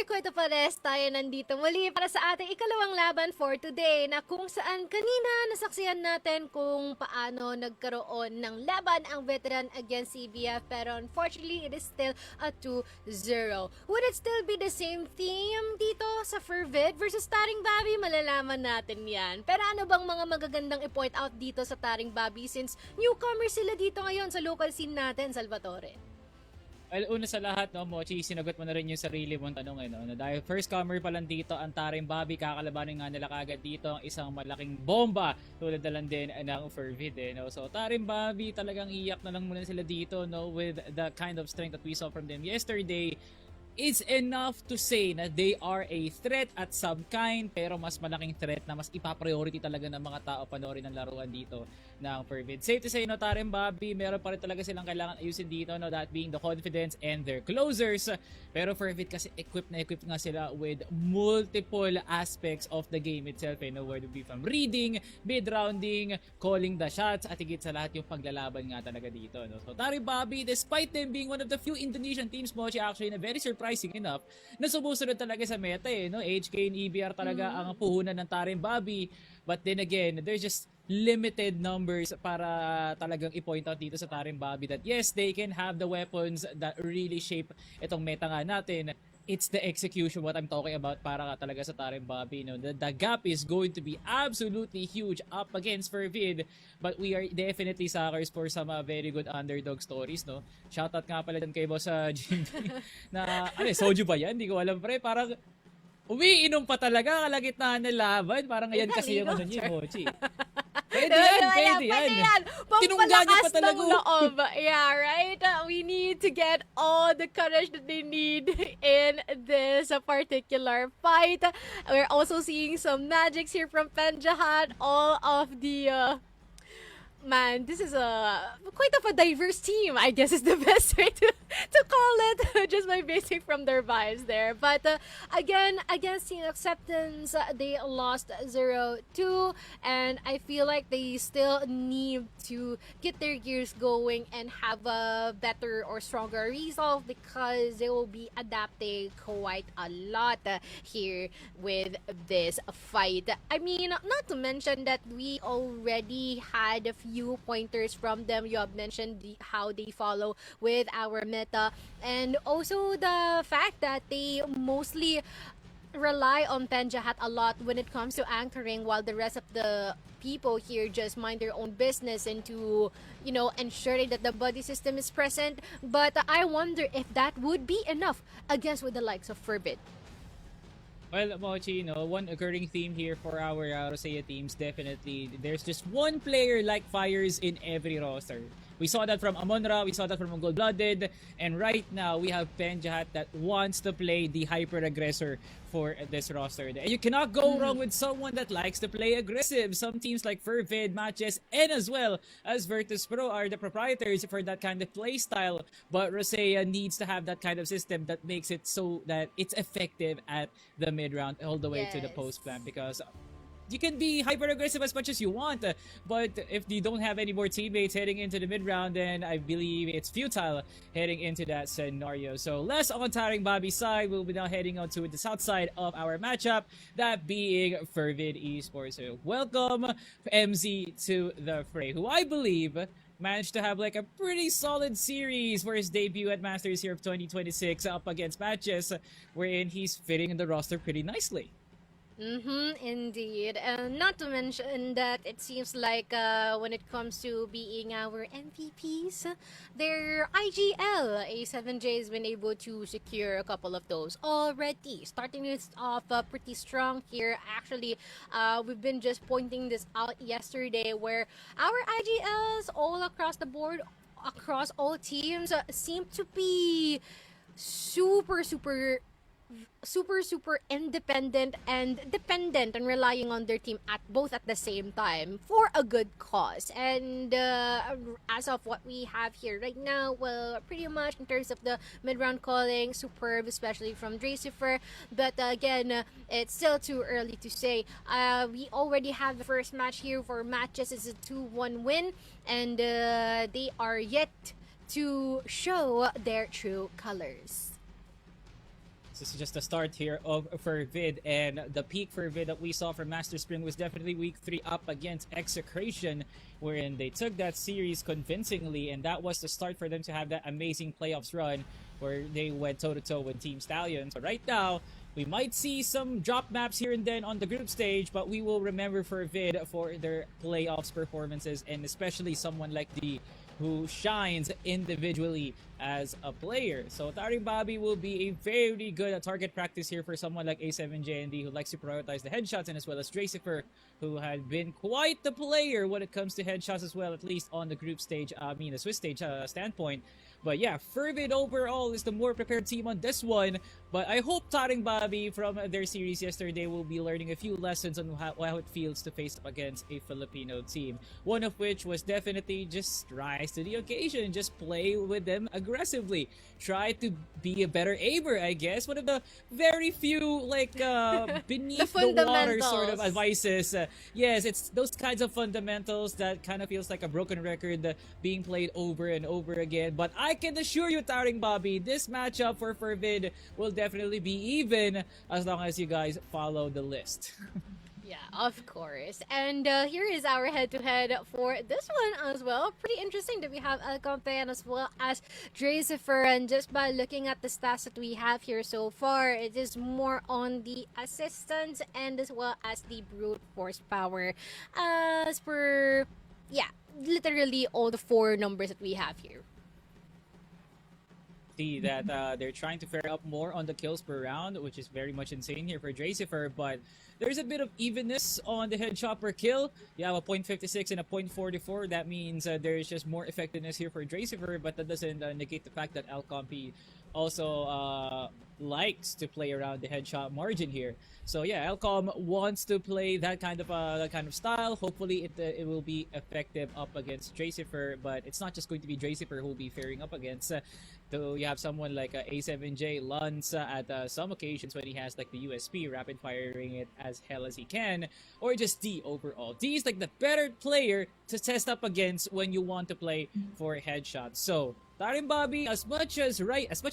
Kwento Pares, tayo nandito muli para sa ating ikalawang laban for today na kung saan kanina nasaksihan natin kung paano nagkaroon ng laban ang veteran against CBF pero unfortunately it is still a 2-0. Would it still be the same theme dito sa FERVID versus TARINGBABI? Malalaman natin yan. Pero ano bang mga magagandang i-point out dito sa TARINGBABI since newcomer sila dito ngayon sa local scene natin, Salvatore? Well, una sa lahat, no, Mochi, sinagot mo na rin yung sarili mong tanong, no? Dahil first comer pa lang dito ang TARINGBABI, kakalabanin nga nila kagad dito ang isang malaking bomba tulad na lang din ng FERVID, no? So, TARINGBABI talagang iyak na lang muna sila dito, no? With the kind of strength that we saw from them yesterday. It's enough to say na they are a threat at some kind, pero mas malaking threat na mas ipapriority talaga ng mga tao panoorin ng laruan dito ng FERVID. Safe to say, no, TARINGBABI, meron pa rin talaga silang kailangan ayusin dito, no, that being the confidence and their closers. Pero FERVID kasi equipped nga sila with multiple aspects of the game itself, no, whether it be from reading, mid-rounding, calling the shots, at higit sa lahat yung paglalaban nga talaga dito, no. So TARINGBABI, despite them being one of the few Indonesian teams, Mochi, actually, na very surprising enough na sumusunod talaga sa meta, no? HK and EBR talaga ang puhunan ng TARINGBABI. But then again, there's just limited numbers para talagang i-point out dito sa TARINGBABI that yes, they can have the weapons that really shape itong meta nga natin. It's the execution what I'm talking about para talaga sa TARINGBABI, no? The gap is going to be absolutely huge up against FERVID, but we are definitely suckers for some very good underdog stories, no? Shoutout nga pala dyan kay Boss Jimmy na soju ba yan? Hindi ko alam, pre, parang umiinom pa talaga kalagitnaan ng laban, parang ngayon kasi yung ano niya, Mochi. Pwede yan. Tinungga niya pa talaga. Loob. Yeah, right? We need to get all the courage that they need in this particular fight. We're also seeing some magics here from Penjahat. All of the... Man, this is quite of a diverse team, I guess is the best way to call it, just by basing from their vibes there. But again, against Team Acceptance, they lost 0-2, and I feel like they still need to get their gears going and have a better or stronger resolve because they will be adapting quite a lot here with this fight. I mean, not to mention that we already had a few pointers from them. You have mentioned how they follow with our meta, and also the fact that they mostly rely on Penjahat a lot when it comes to anchoring, while the rest of the people here just mind their own business into, you know, ensuring that the body system is present. But I wonder if that would be enough against with the likes of FERVID. Well, Mochi, one occurring theme here for our Rosea teams, definitely, there's just one player like fires in every roster. We saw that from Amonra, we saw that from Gold Blooded, and right now we have Penjahat that wants to play the hyper-aggressor for this roster. And you cannot go wrong with someone that likes to play aggressive. Some teams like FERVID, Matches, and as well as Virtus Pro are the proprietors for that kind of play style. But Rosea needs to have that kind of system that makes it so that it's effective at the mid-round all the way to the post-plan, because you can be hyper-aggressive as much as you want, but if you don't have any more teammates heading into the mid-round, then I believe it's futile heading into that scenario. So less on TARINGBABI's side, we'll be now heading on to the south side of our matchup, that being FERVID Esports. So welcome MZ to the fray, who I believe managed to have like a pretty solid series for his debut at Masters here of 2026 up against Matches, wherein he's fitting in the roster pretty nicely. Indeed. Not to mention that it seems like when it comes to being our MVPs, their IGL A7J has been able to secure a couple of those already. Starting it off pretty strong here. Actually, we've been just pointing this out yesterday where our IGLs all across the board, across all teams, seem to be super independent and dependent on relying on their team at both at the same time for a good cause. And as of what we have here right now, well, pretty much in terms of the mid-round calling, superb, especially from Dracifer. But again, it's still too early to say. We already have the first match here for Matches. It's a 2-1 win, and they are yet to show their true colors. This is just the start here of FERVID, and the peak FERVID that we saw from Master Spring was definitely week 3 up against Execration, wherein they took that series convincingly, and that was the start for them to have that amazing playoffs run where they went toe-to-toe with Team Stallion. So right now, we might see some drop maps here and then on the group stage, but we will remember FERVID for their playoffs performances, and especially someone like D, who shines individually as a player. So TARINGBABI will be a very good target practice here for someone like A7JND, who likes to prioritize the headshots, and as well as Dracifer, who had been quite the player when it comes to headshots as well, at least on the group stage, the Swiss stage standpoint. But yeah, FERVID overall is the more prepared team on this one. But I hope TARINGBABI from their series yesterday will be learning a few lessons on how it feels to face up against a Filipino team. One of which was definitely just rise to the occasion, just play with them aggressively. Try to be a better aimer, I guess. One of the very few beneath the water sort of advices. Yes, it's those kinds of fundamentals that kind of feels like a broken record being played over and over again. But I can assure you, TARINGBABI, this matchup for FERVID will definitely be even as long as you guys follow the list. Yeah, of course. And here is our head-to-head for this one as well. Pretty interesting that we have Alcompean as well as Dracifer. And just by looking at the stats that we have here so far, it is more on the assistance and as well as the brute force power. As per, yeah, literally all the 4 numbers that we have here. That they're trying to fare up more on the kills per round, which is very much insane here for Dracifer, but there's a bit of evenness on the headshot per kill. You have a .56 and a .44. That means there's just more effectiveness here for Dracifer, but that doesn't negate the fact that Alcompe also likes to play around the headshot margin here. So yeah, Alcom wants to play that kind of style. Hopefully it will be effective up against Dracifer, but it's not just going to be Dracifer who will be faring up against. So you have someone like A7J Luns at some occasions when he has like the USP, rapid firing it as hell as he can, or just D overall. D is like the better player to test up against when you want to play for headshots. So TARINGBABI, as much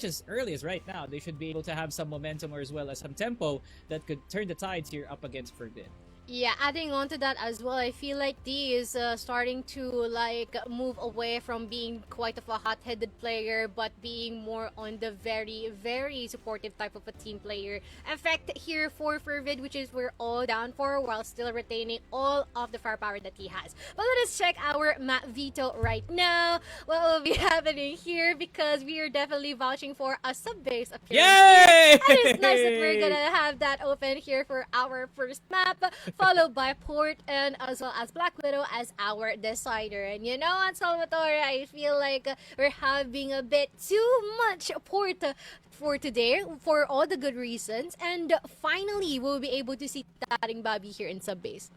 as early as right now, they should be able to have some momentum or as well as some tempo that could turn the tides here up against FERVID. Yeah, adding on to that as well, I feel like D is starting to move away from being quite of a hot-headed player, but being more on the very, very supportive type of a team player. Effect here for FERVID, which is we're all down for, while still retaining all of the firepower that he has. But let us check our map veto right now. What will be happening here? Because we are definitely vouching for a sub-base appearance. Yay! And it's nice that we're gonna have that open here for our first map, followed by Port and as well as Black Widow as our decider. And you know what, Salvatore, I feel like we're having a bit too much Port for today for all the good reasons. And finally, we'll be able to see TARINGBABI here in sub-base.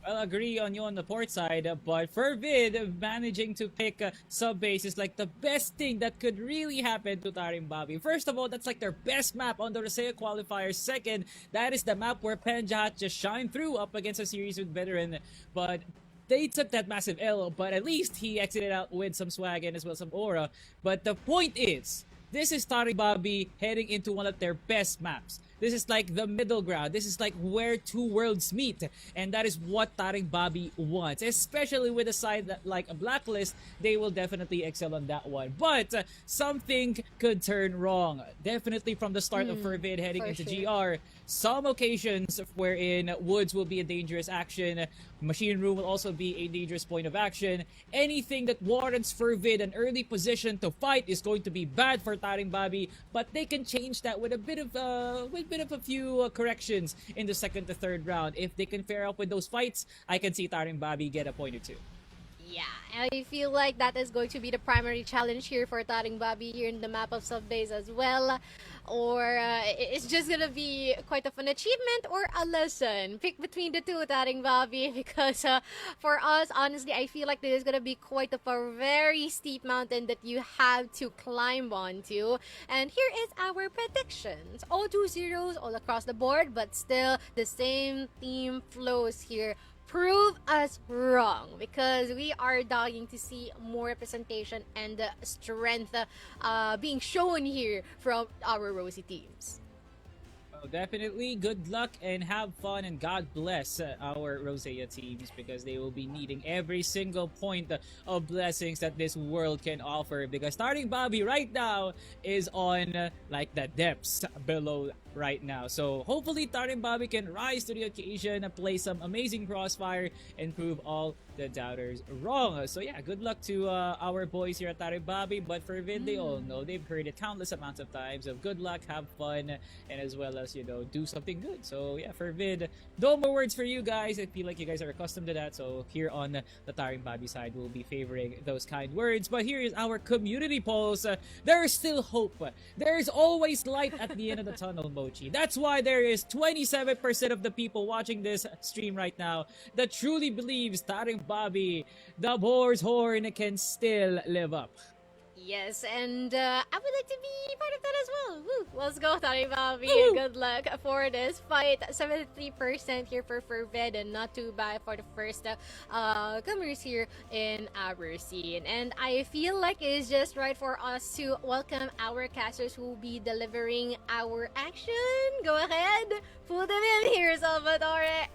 I'll agree on you on the port side, but FERVID managing to pick sub-base is like the best thing that could really happen to TARINGBABI. First of all, that's like their best map on the Rosea qualifiers. Second, that is the map where Penjahat just shined through up against a series with Veteran, but they took that massive L, but at least he exited out with some swag and as well some aura. But the point is, this is TARINGBABI heading into one of their best maps. This is like the middle ground. This is like where two worlds meet. And that is what TARINGBABI wants. Especially with a side that, like a Blacklist, they will definitely excel on that one. But something could turn wrong. Definitely from the start of FERVID heading into GR. Some occasions wherein Woods will be a dangerous action. Machine Room will also be a dangerous point of action. Anything that warrants FERVID an early position to fight is going to be bad for TARINGBABI. But they can change that with a bit of a few corrections in the second to third round. If they can fare up with those fights, I can see TARINGBABI get a point or two. Yeah, I feel like that is going to be the primary challenge here for TARINGBABI here in the map of sub-base as well. Or it's just gonna be quite of an achievement or a lesson. Pick between the two, TARINGBABI, because for us, honestly, I feel like this is gonna be quite of a very steep mountain that you have to climb onto. And here is our predictions. All 2-0s all across the board, but still the same theme flows here. Prove us wrong, because we are dying to see more representation and strength being shown here from our Rosy teams. Definitely good luck and have fun, and God bless our Rosea teams, because they will be needing every single point of blessings that this world can offer, because starting Bobby right now is on like the depths below right now. So hopefully TARINGBABI can rise to the occasion, play some amazing Crossfire, and prove all the doubters wrong. So yeah, good luck to our boys here at TARINGBABI. But for Vid, they all know, they've heard it countless amounts of times of good luck, have fun, and as well as, do something good. So yeah, for Vid, no more words for you guys. I feel like you guys are accustomed to that. So here on the TARINGBABI side, we'll be favoring those kind words. But here is our community polls. There is still hope. There is always light at the end of the tunnel, Mochi. That's why there is 27% of the people watching this stream right now that truly believes TARINGBABI, the boar's horn, can still live up. Yes, and I would like to be part of that as well. Woo! Let's go, TARINGBABI. Good luck for this fight. 73% here for FERVID, and not too bad for the first comers here in our scene. And I feel like it's just right for us to welcome our casters who will be delivering our action. Go ahead, pull them in here, Salvatore.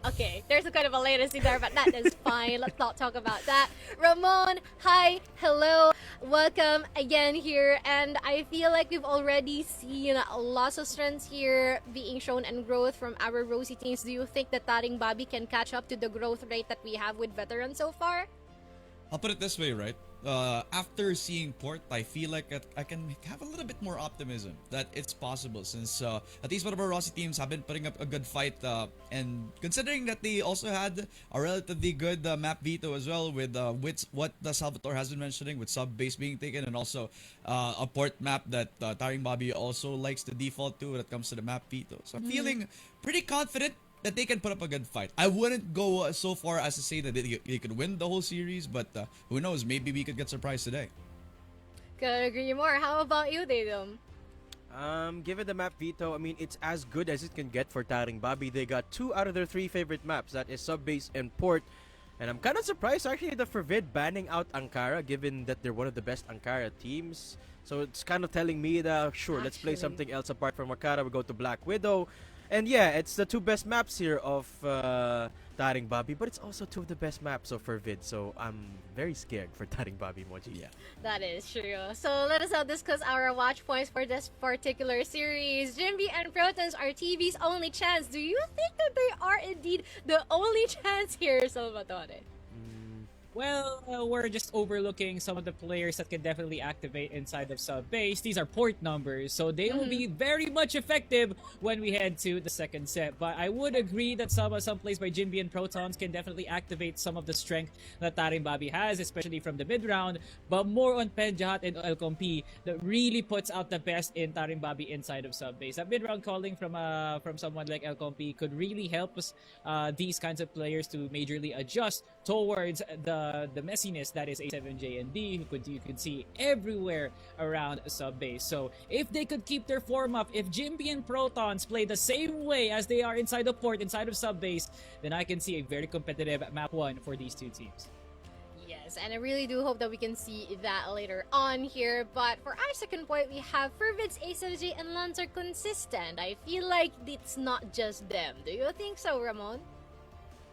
Okay, there's a kind of a latency there, but that is fine. Let's not talk about that. Ramon, hi, hello, welcome again here. And I feel like we've already seen lots of strengths here being shown and growth from our Rosie teams. Do you think that TARINGBABI can catch up to the growth rate that we have with veterans so far? I'll put it this way, right? After seeing Port, I feel like I can have a little bit more optimism that it's possible, since at least one of our Rossi teams have been putting up a good fight, and considering that they also had a relatively good map veto as well, with what Salvatore has been mentioning, with sub base being taken, and also a Port map that TARINGBABI also likes to default to when it comes to the map veto. So I'm feeling pretty confident that they can put up a good fight. I wouldn't go so far as to say that they could win the whole series, but who knows? Maybe we could get surprised today. Couldn't agree more. How about you, Datum? Given the map veto, I mean, it's as good as it can get for TARINGBABI. They got 2 out of their 3 favorite maps, that is Subbase and Port. And I'm kind of surprised actually the FERVID banning out Ankara, given that they're one of the best Ankara teams. So it's kind of telling me that, sure, let's play something else apart from Ankara. We go to Black Widow. And yeah, it's the 2 best maps here of TARINGBABI, but it's also 2 of the best maps of FERVID, so I'm very scared for TARINGBABI, Moji. Yeah. That is true. So let us now discuss our watch points for this particular series. Jimby and Protons are TV's only chance. Do you think that they are indeed the only chance here, Salvatore? Well, we're just overlooking some of the players that can definitely activate inside of sub base. These are port numbers, so they will be very much effective when we head to the second set. But I would agree that some plays by Jinbi and Protons can definitely activate some of the strength that TARINGBABI has, especially from the mid round. But more on Penjahat and Elcompi that really puts out the best in TARINGBABI inside of sub base. That mid round calling from someone like Elcompi could really help us, these kinds of players to majorly adjust towards the messiness that is A7J and B, who you could see everywhere around sub base. So if they could keep their form up, if Jimby and Protons play the same way as they are inside of port, inside of sub base, then I can see a very competitive map 1 for these 2 teams. Yes, and I really do hope that we can see that later on here. But for our second point, we have FERVID's A7J and Lance are consistent. I feel like it's not just them. Do you think so, Ramon?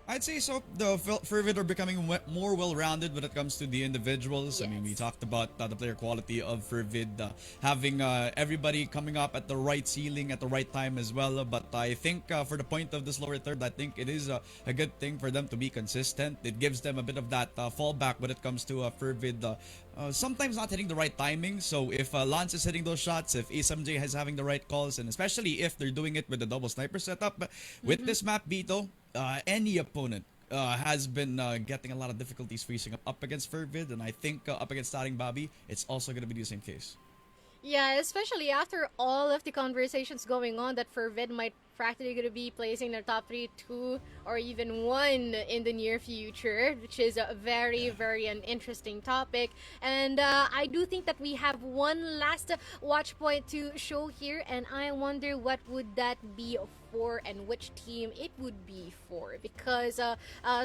I'd say so. The FERVID are becoming more well-rounded when it comes to the individuals. Yes. I mean, we talked about the player quality of FERVID, having everybody coming up at the right ceiling at the right time as well. But I think for the point of this lower third, I think it is a good thing for them to be consistent. It gives them a bit of that fallback when it comes to FERVID. Sometimes not hitting the right timing. So if Lance is hitting those shots, if SMJ is having the right calls, and especially if they're doing it with the double sniper setup, with this map veto, any opponent has been getting a lot of difficulties freezing up against FERVID, and I think up against TARINGBABI, it's also going to be the same case. Yeah, especially after all of the conversations going on that FERVID might practically going to be placing their top 3, 2, or even 1 in the near future, which is a very, very an interesting topic. And I do think that we have one last watch point to show here, and I wonder what would that be for and which team it would be for, because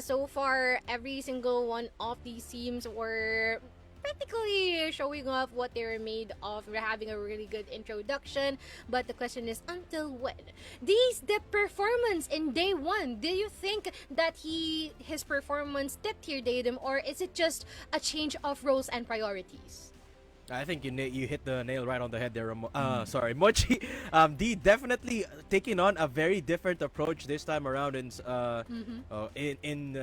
so far every single one of these teams were practically showing off what they're made of. We're having a really good introduction, but the question is, until when? The performance in day one, do you think that his performance dipped here, Datum, or is it just a change of roles and priorities? I think you hit the nail right on the head there. Sorry, Mochi. D definitely taking on a very different approach this time around in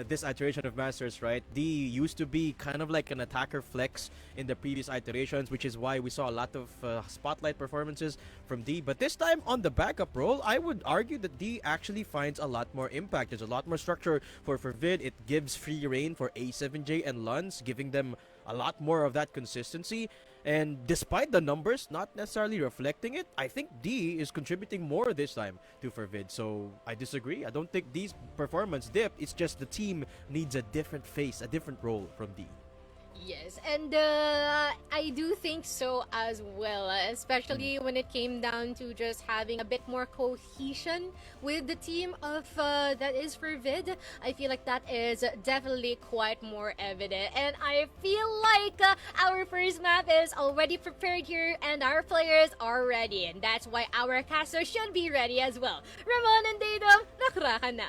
this iteration of Masters, right? D used to be kind of like an attacker flex in the previous iterations, which is why we saw a lot of spotlight performances from D. But this time on the backup role, I would argue that D actually finds a lot more impact. There's a lot more structure for Vid. It gives free reign for A7J and Luns, giving them a lot more of that consistency. And despite the numbers not necessarily reflecting it, I think D is contributing more this time to Fervid. So I disagree. I don't think D's performance dipped. It's just the team needs a different face, a different role from D. Yes, and I do think so as well, especially when it came down to just having a bit more cohesion with the team of that is Fervid. I feel like that is definitely quite more evident, and I feel like our first map is already prepared here, and our players are ready, and that's why our casters should be ready as well. Ramon and Datum, nakraka na.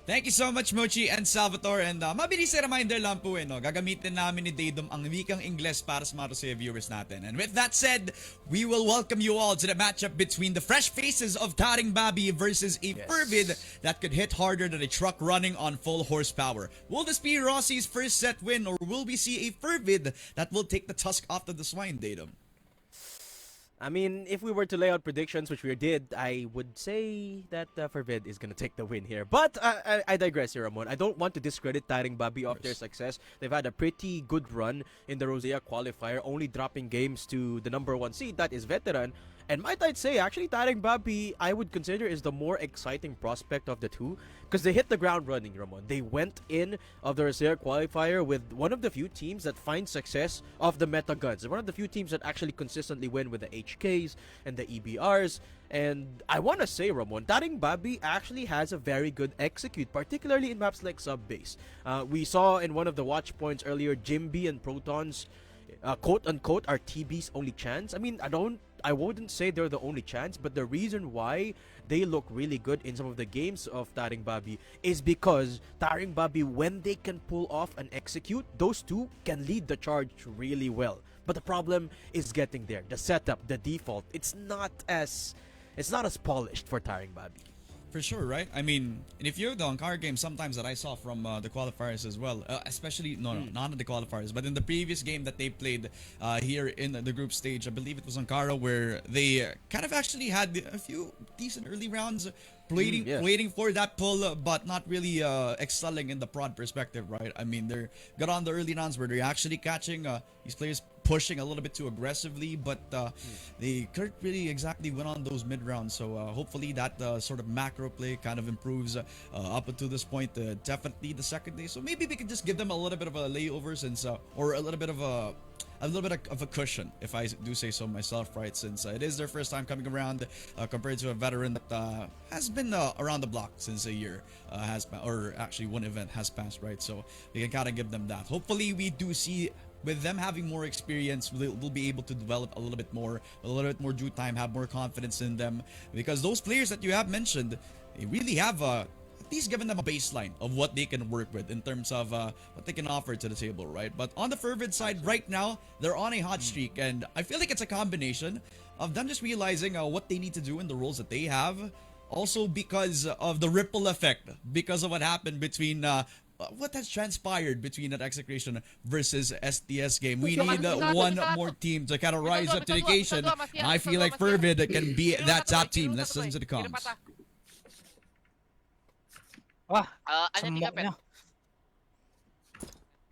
Thank you so much, Mochi and Salvatore. And mabilis na reminder lang po, no? Gagamitin namin ni Datum ang wikang Ingles para sa mga Rosea viewers natin. And with that said, we will welcome you all to the matchup between the fresh faces of TARINGBABI versus a Fervid that could hit harder than a truck running on full horsepower. Will this be Rossi's first set win, or will we see a Fervid that will take the tusk off of the swine, Datum? I mean, if we were to lay out predictions, which we did, I would say that Fervid is going to take the win here. But I digress here, Ramon. I don't want to discredit TARINGBABI of their success. They've had a pretty good run in the Rosea qualifier, only dropping games to the number 1 seed, that is Veteran. And might I say, actually, TARINGBABI, I would consider is the more exciting prospect of the two, because they hit the ground running, Ramon. They went in of the Rosea qualifier with one of the few teams that find success of the meta guns. One of the few teams that actually consistently win with the HKs and the EBRs. And I want to say, Ramon, TARINGBABI actually has a very good execute, particularly in maps like Subbase. We saw in one of the watch points earlier, Jimby and Protons, quote-unquote, are TB's only chance. I mean, I wouldn't say they're the only chance, but the reason why they look really good in some of the games of TARINGBABI is because TARINGBABI, when they can pull off and execute, those two can lead the charge really well. But the problem is getting there. The setup, the default, it's not as polished for TARINGBABI. For sure, right? I mean, and if you're the Ankara game, sometimes that I saw from the qualifiers as well, especially, not in the qualifiers, but in the previous game that they played here in the group stage, I believe it was Ankara, where they kind of actually had a few decent early rounds, waiting for that pull, but not really excelling in the prod perspective, right? I mean, they're got on the early rounds where they're actually catching these players pushing a little bit too aggressively, but they couldn't really exactly win on those mid rounds. So hopefully that sort of macro play kind of improves up until this point. Definitely the second day, so maybe we can just give them a little bit of a layover since, or a little bit of a cushion, if I do say so myself, right? Since it is their first time coming around, compared to a veteran that has been around the block since a year or actually one event has passed, right? So we can kind of give them that. Hopefully we do see, with them having more experience, we'll be able to develop a little bit more due time, have more confidence in them, because those players that you have mentioned, they really have at least given them a baseline of what they can work with in terms of what they can offer to the table, right? But on the Fervid side, right now, they're on a hot streak, and I feel like it's a combination of them just realizing what they need to do in the roles that they have, also because of the ripple effect, because of what happened between what has transpired between that execution versus STS game. We need one more team to kind of rise up to the occasion. And I feel like Fervid can be that top team. Let's listen to the comms.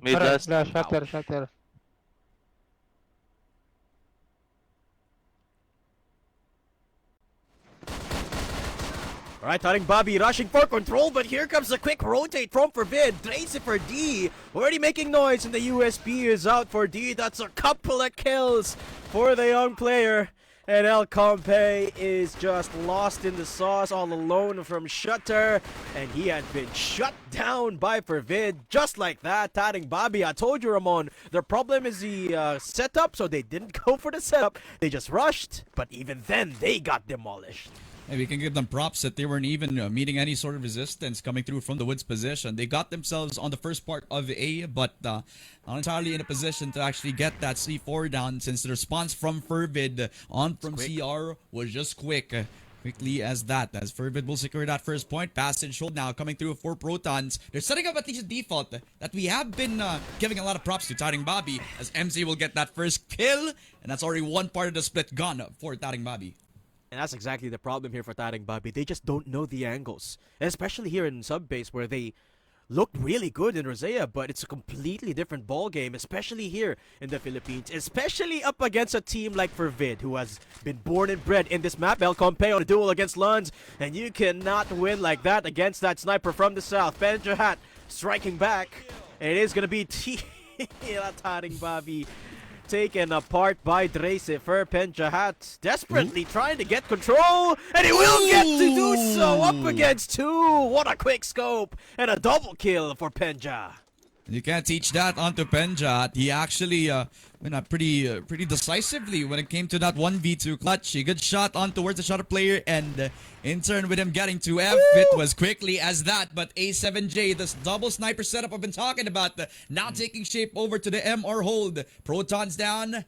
Mid last. Shutter. Alright, TARINGBABI rushing for control, but here comes a quick rotate from Fervid. Tracy for D, already making noise, and the USP is out for D. That's a couple of kills for the young player. And El Compe is just lost in the sauce all alone from Shutter. And he had been shut down by FERVID just like that. TARINGBABI, I told you, Ramon, their problem is the setup, so they didn't go for the setup. They just rushed, but even then, they got demolished. Hey, we can give them props that they weren't even meeting any sort of resistance coming through from the Woods position. They got themselves on the first part of A, but not entirely in a position to actually get that C4 down, since the response from FERVID on from CR was just quickly as that, as FERVID will secure that first point. Passage hold now coming through for Protons. They're setting up at least a default that we have been giving a lot of props to TARINGBABI, as MC will get that first kill, and that's already one part of the split gone for TARINGBABI. And that's exactly the problem here for TARINGBABI. They just don't know the angles. And especially here in sub-base, where they looked really good in Rosea, but it's a completely different ball game, especially here in the Philippines, especially up against a team like FERVID, who has been born and bred in this map. El Compe on a duel against Lunds, and you cannot win like that against that sniper from the south. Penjahat striking back. It is going to be TARINGBABI taken apart by Dracifer. Penjahat desperately trying to get control, and he will get to do so up against two. What a quick scope and a double kill for Penja. You can't teach that onto Penjahat. He actually went up pretty decisively when it came to that 1v2 clutch. A good shot on towards the shutter player, and in turn with him getting to F, it was quickly as that. But A7J, this double sniper setup I've been talking about, now taking shape over to the MR hold. Protons down, and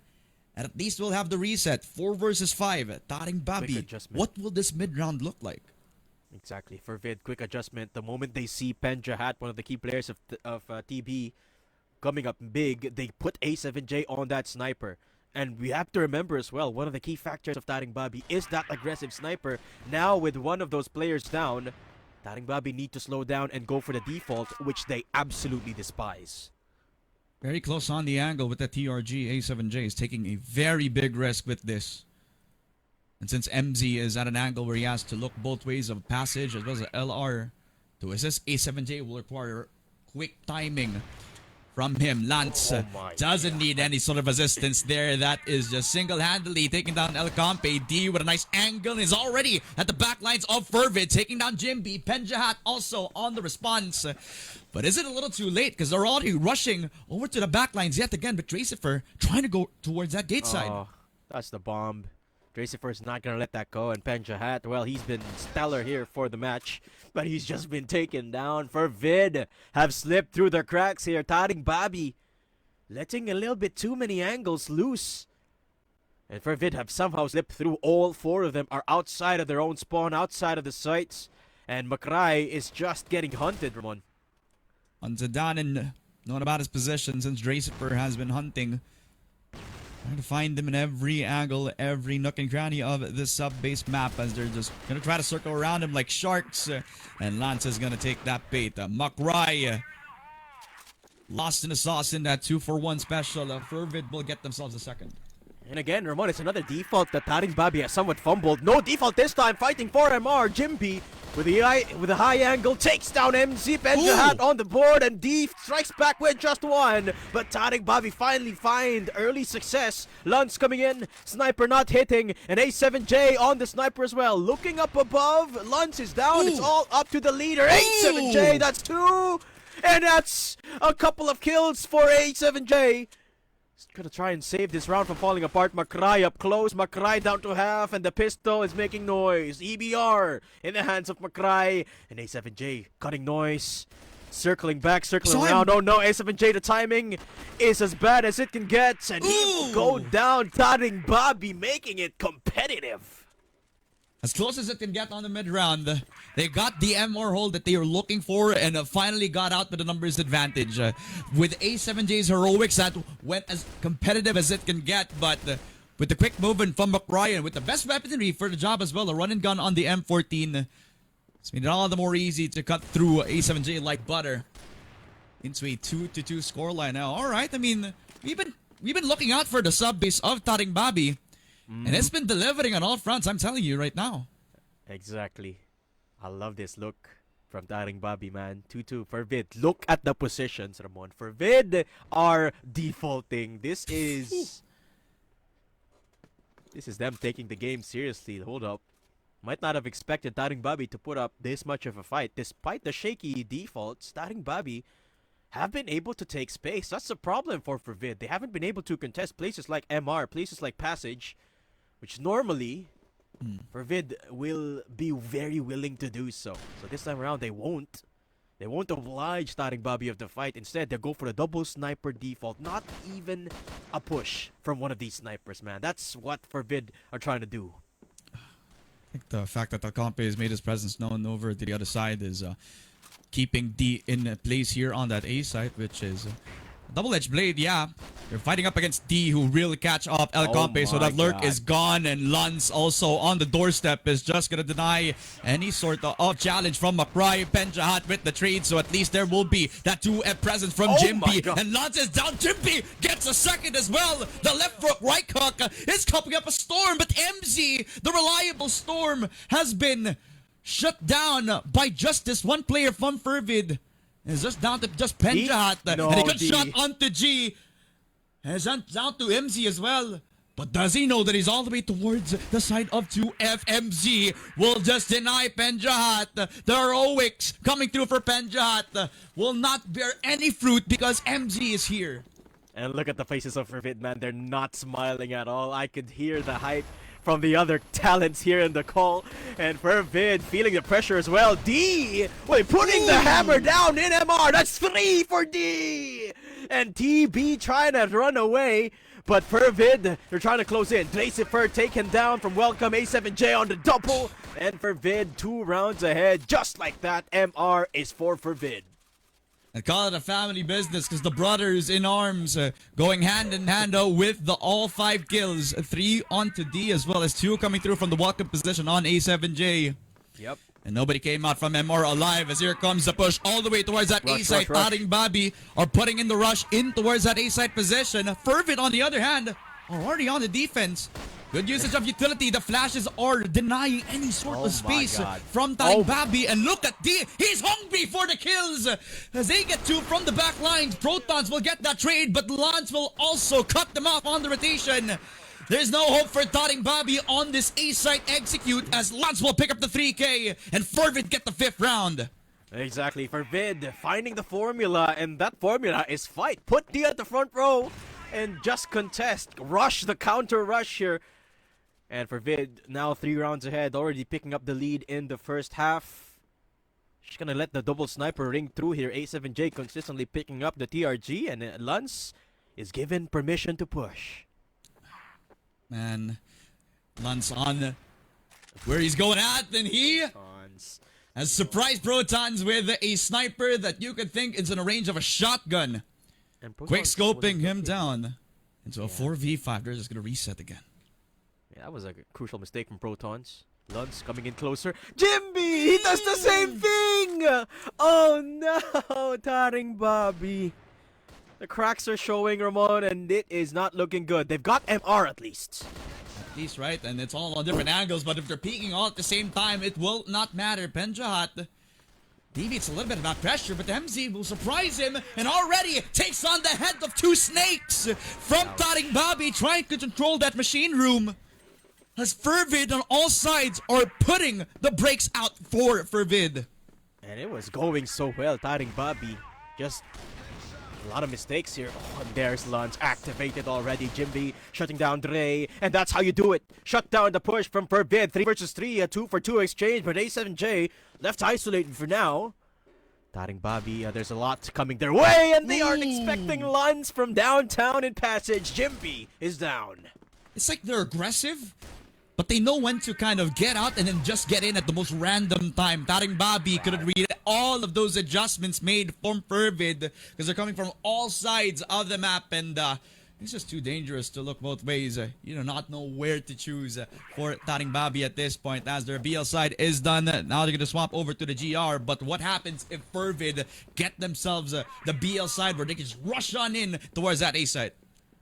at least we'll have the reset. 4 versus 5. TARINGBABI, what will this mid-round look like? Exactly. FERVID, quick adjustment. The moment they see Penjahat, one of the key players of TB, coming up big, they put A7J on that sniper. And we have to remember as well, one of the key factors of TARINGBABI is that aggressive sniper. Now with one of those players down, TARINGBABI need to slow down and go for the default, which they absolutely despise. Very close on the angle with the TRG. A7J is taking a very big risk with this. And since MZ is at an angle where he has to look both ways of passage as well as LR to assist, A7J will require quick timing from him. Lance doesn't need any sort of assistance there. That is just single-handedly taking down El Compe. D with a nice angle and is already at the back lines of FERVID, taking down Jimby. Penjahat also on the response. But is it a little too late? Because they're already rushing over to the back lines yet again, but Dracifer trying to go towards that gate side. That's the bomb. Dracifer is not going to let that go, and Penjahat, well, he's been stellar here for the match, but he's just been taken down. FERVID have slipped through their cracks here. TARINGBABI letting a little bit too many angles loose. And FERVID have somehow slipped through. All 4 of them are outside of their own spawn, outside of the sites. And Makrai is just getting hunted, Ramon. Onto Danon, knowing about his position since Dracifer has been hunting. Trying to find him in every angle, every nook and cranny of this sub-base map, as they're just going to try to circle around him like sharks. And Lance is going to take that bait. Makrai lost in the sauce in that 2-for-1 special. FERVID will get themselves a second. And again, Ramon, it's another default that TARINGBABI has somewhat fumbled. No default this time, fighting for MR. Jimby with a high angle takes down MZ. Penjahat on the board, and D strikes back with just one. But TARINGBABI finally find early success. Luntz coming in, sniper not hitting, and A7J on the sniper as well. Looking up above, Luntz is down. It's all up to the leader. A7J, that's 2. And that's a couple of kills for A7J. Gonna try and save this round from falling apart. Makrai up close. Makrai down to half, and the pistol is making noise. EBR in the hands of Makrai, and A7J cutting noise. Circling back, circling around. Oh no, A7J, the timing is as bad as it can get, and he will go down. TARINGBABI making it competitive. As close as it can get on the mid-round. They got the MR hold that they were looking for, and finally got out with the numbers advantage. With A7J's heroics, that went as competitive as it can get, but with the quick movement from Makrai, and with the best weaponry for the job as well, a run and gun on the M14, it's made it all the more easy to cut through A7J like butter into a 2-2 scoreline now. Alright, I mean, we've been looking out for the sub-base of TARINGBABI. And it's been delivering on all fronts, I'm telling you right now. Exactly. I love this look from TARINGBABI, man. 2-2 FERVID. Look at the positions, Ramon. FERVID are defaulting. This is This is them taking the game seriously. Hold up. Might not have expected TARINGBABI to put up this much of a fight. Despite the shaky defaults, TARINGBABI have been able to take space. That's the problem for FERVID. They haven't been able to contest places like MR, places like Passage, which normally FERVID will be very willing to do so. So this time around, they won't. They won't oblige TARINGBABI of the fight. Instead, they'll go for the double sniper default. Not even a push from one of these snipers, man. That's what FERVID are trying to do. I think the fact that Alcompe has made his presence known over to the other side is keeping D in place here on that A site, which is a double-edged blade. Yeah, they're fighting up against D, who really catch up Alcompe, so that lurk is gone, and Lance also on the doorstep is just gonna deny any sort of challenge from McCry. Penjahat with the trade, so at least there will be that 2F presence from Jimpy, and Lance is down. Jimpy gets a second as well. The left hook, right hook is copying up a Storm, but MZ, the reliable Storm, has been shut down by just this one player from FERVID. It's just down to just Penjahat, and he got shot onto G. And it's down to MZ as well. But does he know that he's all the way towards the side of 2F? MZ will just deny Penjahat. The heroics coming through for Penjahat will not bear any fruit because MZ is here. And look at the faces of FERVID, man. They're not smiling at all. I could hear the hype from the other talents here in the call. And FERVID feeling the pressure as well. D! Wait, putting the hammer down in MR. That's 3 for D! And TB trying to run away. But FERVID, they're trying to close in. Dracifer taken down from Welcome. A7J on the double. And FERVID 2 rounds ahead. Just like that, MR is for FERVID. And call it a family business because the brothers in arms going hand in hand with the all 5 kills. 3 onto D as well as 2 coming through from the welcome position on A7J. Yep. And nobody came out from MR alive as here comes the push all the way towards that A site. TARINGBABI are putting in the rush in towards that A site position. FERVID on the other hand are already on the defense. Good usage of utility. The flashes are denying any sort of space from TARINGBABI. And look at D. He's hungry for the kills. As they get 2 from the back lines, Protons will get that trade, but Lance will also cut them off on the rotation. There's no hope for TARINGBABI on this A site execute as Lance will pick up the 3K and FERVID get the 5th round. Exactly. FERVID finding the formula, and that formula is fight. Put D at the front row and just contest. Rush the counter rush here. And FERVID now 3 rounds ahead, already picking up the lead in the first half. She's gonna let the double sniper ring through here. A7J consistently picking up the TRG, and Lance is given permission to push. Man, Lance on where he's going at, and he has surprised Protons with a sniper that you could think is in a range of a shotgun. And quick scoping him down into a 4v5. They're just gonna reset again. Yeah, that was a crucial mistake from Protons. Lance coming in closer. Jimby! He does the same thing! Oh no! TARINGBABI. The cracks are showing, Ramon, and it is not looking good. They've got MR at least. At least, right? And it's all on different angles, but if they're peeking all at the same time, it will not matter. Penjahat deviates a little bit about pressure, but MZ will surprise him and already takes on the head of 2 snakes from TARINGBABI, trying to control that machine room. As FERVID on all sides are putting the brakes out for FERVID. And it was going so well. TARINGBABI just a lot of mistakes here. Oh, and there's Lance activated already. Jimby shutting down Dre. And that's how you do it. Shut down the push from FERVID. 3 versus 3. A 2-for-2 exchange. But A7J left isolated for now. TARINGBABI, there's a lot coming their way. And they aren't expecting Lance from downtown in Passage. Jimby is down. It's like they're aggressive, but they know when to kind of get out and then just get in at the most random time. TARINGBABI couldn't read all of those adjustments made from FERVID because they're coming from all sides of the map, and it's just too dangerous to look both ways. You do not know where to choose for TARINGBABI at this point as their BL side is done. Now they're going to swap over to the GR, but what happens if FERVID get themselves the BL side where they can just rush on in towards that A side?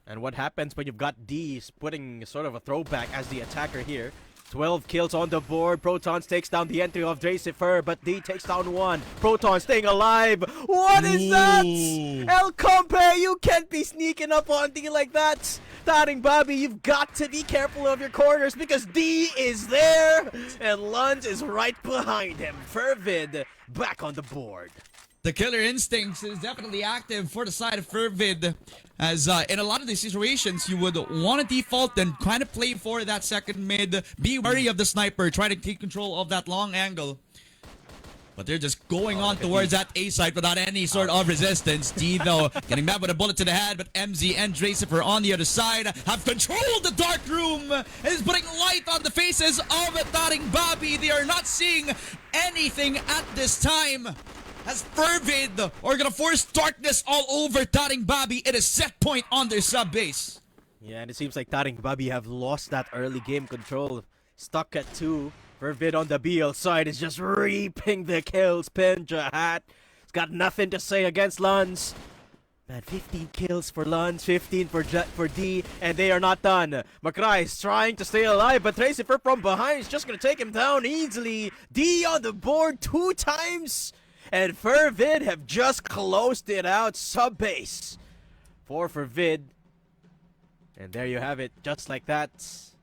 And what happens when you've got D putting sort of a throwback as the attacker here? 12 kills on the board. Protons takes down the entry of Dracifer, but D takes down one. Proton staying alive. What is that? El Compe, you can't be sneaking up on D like that. TARINGBABI, you've got to be careful of your corners because D is there and Lunds is right behind him. FERVID back on the board. The killer instincts is definitely active for the side of FERVID, as in a lot of these situations you would want to default and kind of play for that second mid. Be wary of the sniper, try to take control of that long angle. But they're just going on towards that A site without any sort of resistance. D though getting back with a bullet to the head, but MZ and Dracifer on the other side have controlled the dark room and is putting light on the faces of TARINGBABI. They are not seeing anything at this time. As FERVID are gonna force darkness all over TARINGBABI. It is set point on their sub base. Yeah, and it seems like TARINGBABI have lost that early game control. Stuck at 2. FERVID on the BL side is just reaping the kills. Penjahat has got nothing to say against Lunds. Man, 15 kills for Lunds, 15 for D, and they are not done. Makrai is trying to stay alive, but Dracifer from behind is just gonna take him down easily. D on the board 2 times. And FERVID have just closed it out. Sub-base for FERVID. And there you have it. Just like that.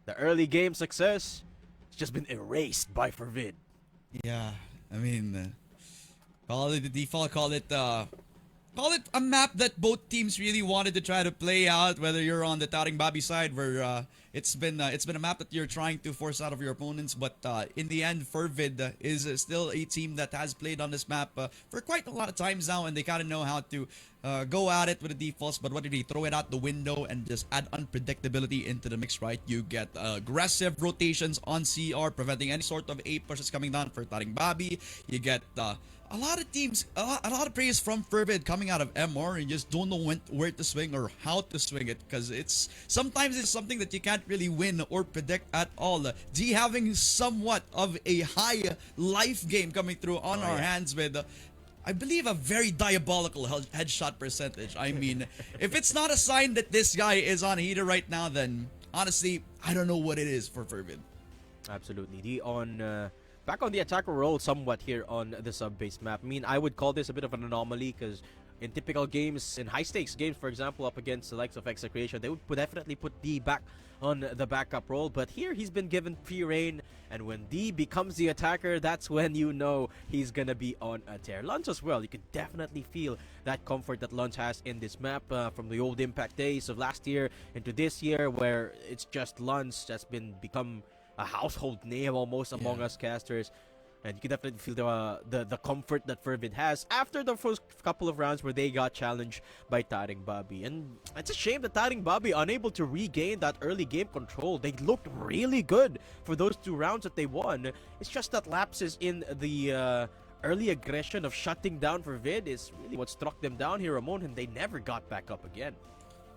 The early game success has just been erased by FERVID. Yeah, I mean, call it the default, call it a map that both teams really wanted to try to play out. Whether you're on the TARINGBABI side, where it's been a map that you're trying to force out of your opponents, but in the end, FERVID is still a team that has played on this map for quite a lot of times now, and they kind of know how to go at it with the defaults. But what do they throw it out the window and just add unpredictability into the mix, right? You get aggressive rotations on CR, preventing any sort of A pushes coming down for TARINGBABI. You get a lot of teams, a lot of praise from FERVID coming out of MR and just don't know where to swing or how to swing it, because sometimes it's something that you can't really win or predict at all. D having somewhat of a high life game coming through on our hands with I believe a very diabolical headshot percentage. I mean, if it's not a sign that this guy is on heater right now, then honestly, I don't know what it is for FERVID. Absolutely. D on back on the attacker role somewhat here on the sub-base map. I mean, I would call this a bit of an anomaly because in typical games, in high-stakes games, for example, up against the likes of Execration, they would definitely put D back on the backup role. But here, he's been given free reign, and when D becomes the attacker, that's when you know he's gonna be on a tear. Lunch as well, you can definitely feel that comfort that Lunch has in this map from the old Impact days of last year into this year, where it's just Lunch that's become a household name almost among us casters, and you can definitely feel the comfort that FERVID has after the first couple of rounds where they got challenged by TARINGBABI. And it's a shame that TARINGBABI unable to regain that early game control. They looked really good for those 2 rounds that they won. It's just that lapses in the early aggression of shutting down FERVID is really what struck them down here, Ramon, and they never got back up again.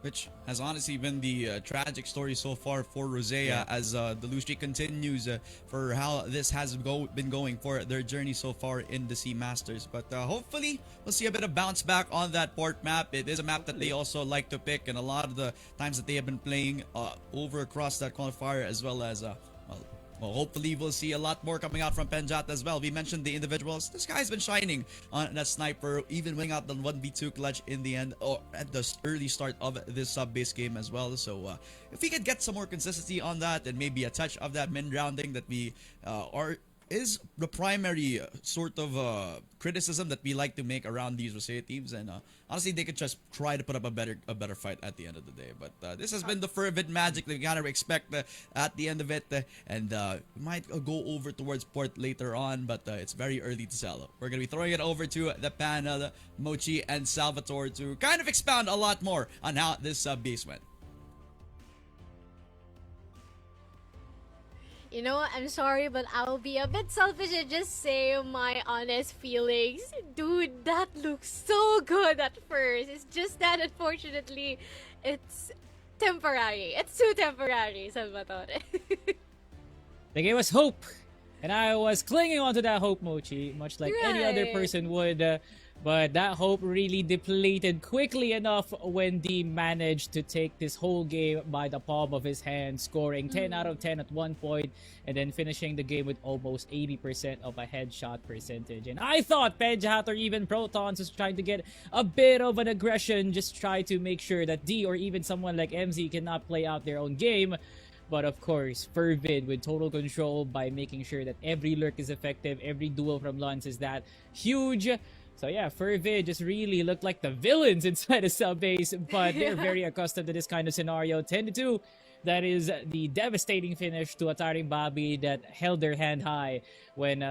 Which has honestly been the tragic story so far for Rosea, as the lose streak continues for how this has been going for their journey so far in the C Masters. But hopefully we'll see a bit of bounce back on that port map. It is a map that they also like to pick, and a lot of the times that they have been playing over across that qualifier, as well as well, hopefully we'll see a lot more coming out from Penjat as well. We mentioned the individuals. This guy's been shining on that sniper, even winning out the 1v2 clutch in the end, or at the early start of this sub-base game as well. So if we could get some more consistency on that, and maybe a touch of that min rounding that we is the primary sort of criticism that we like to make around these Rosea teams, and honestly, they could just try to put up a better fight at the end of the day. But this has been the FERVID magic that we kind of expect at the end of it, and we might go over towards port later on, but it's very early to tell. We're gonna be throwing it over to the panel, Mochi and Salvatore, to kind of expound a lot more on how this sub-base went. You know what? I'm sorry, but I'll be a bit selfish and just say my honest feelings. Dude, that looks so good at first. It's just that, unfortunately, it's temporary. It's too temporary, Salvatore. They gave us hope, and I was clinging onto that hope, Mochi, much like any other Right. person would. But that hope really depleted quickly enough when D managed to take this whole game by the palm of his hand, scoring 10 out of 10 at one point, and then finishing the game with almost 80% of a headshot percentage. And I thought Penjahat or even Protons was trying to get a bit of an aggression, just try to make sure that D or even someone like MZ cannot play out their own game. But of course, Fervid with total control by making sure that every lurk is effective, every duel from Lance is that huge. So yeah, Fervid just really looked like the villains inside a sub base, but they're very accustomed to this kind of scenario. 10-2, that is the devastating finish to a TARINGBABI that held their hand high when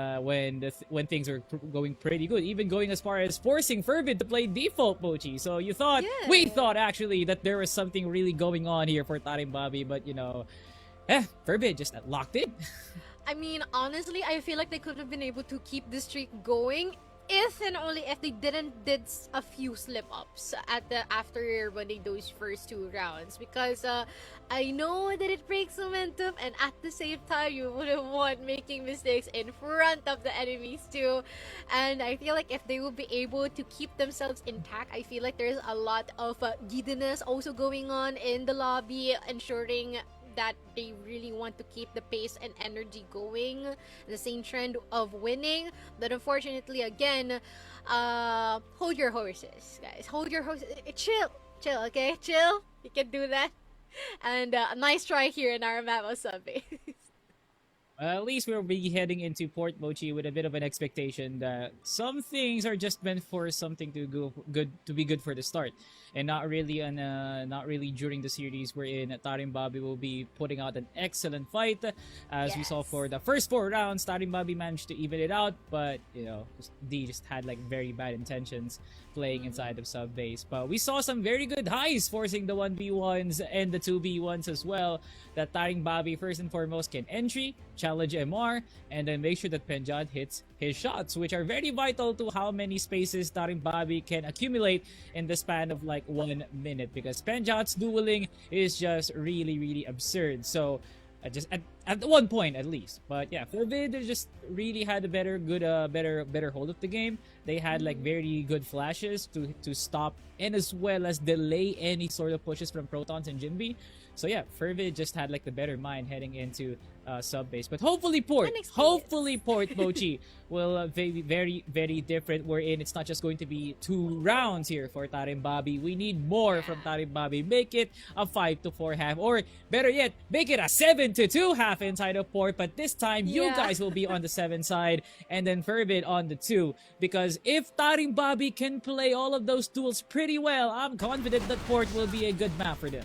things were going pretty good, even going as far as forcing Fervid to play default Mochi. So you thought, we thought actually that there was something really going on here for TARINGBABI, but you know, Fervid just locked in. I mean, honestly, I feel like they could have been able to keep the streak going if and only if they did a few slip-ups at the after winning those first 2 rounds, because I know that it breaks momentum, and at the same time you wouldn't want making mistakes in front of the enemies too. And I feel like if they will be able to keep themselves intact, I feel like there's a lot of giddiness also going on in the lobby, ensuring that they really want to keep the pace and energy going, the same trend of winning. But unfortunately, again, hold your horses, guys. Hold your horses. Chill, okay? Chill. You can do that. And a nice try here in our map of Subway. At least we'll be heading into Port Mochi with a bit of an expectation that some things are just meant for something to be good for the start, and not really during the series wherein TARINGBABI will be putting out an excellent fight. As we saw for the first 4 rounds, TARINGBABI managed to even it out, but you know, D just had like very bad intentions playing inside of sub base. But we saw some very good highs, forcing the 1v1s and the 2v1s as well, that TARINGBABI first and foremost can entry, challenge MR, and then make sure that Penjad hits his shots, which are very vital to how many spaces TARINGBABI can accumulate in the span of like 1 minute, because Penjad's dueling is just really absurd. So just at one point at least. But yeah, Fervid just really had a better hold of the game. They had like very good flashes to stop and as well as delay any sort of pushes from Protons and Jinbi. So yeah, Fervid just had like the better mind heading into sub base. But hopefully Port Mochi will be very different, wherein it's not just going to be 2 rounds here for TARINGBABI. We need more from TARINGBABI. Make it a 5-4 half, or better yet, make it a 7-2 half inside of Port. But this time you guys will be on the 7 side and then Fervid on the 2, because if TARINGBABI can play all of those duels pretty well, I'm confident that Port will be a good map for them.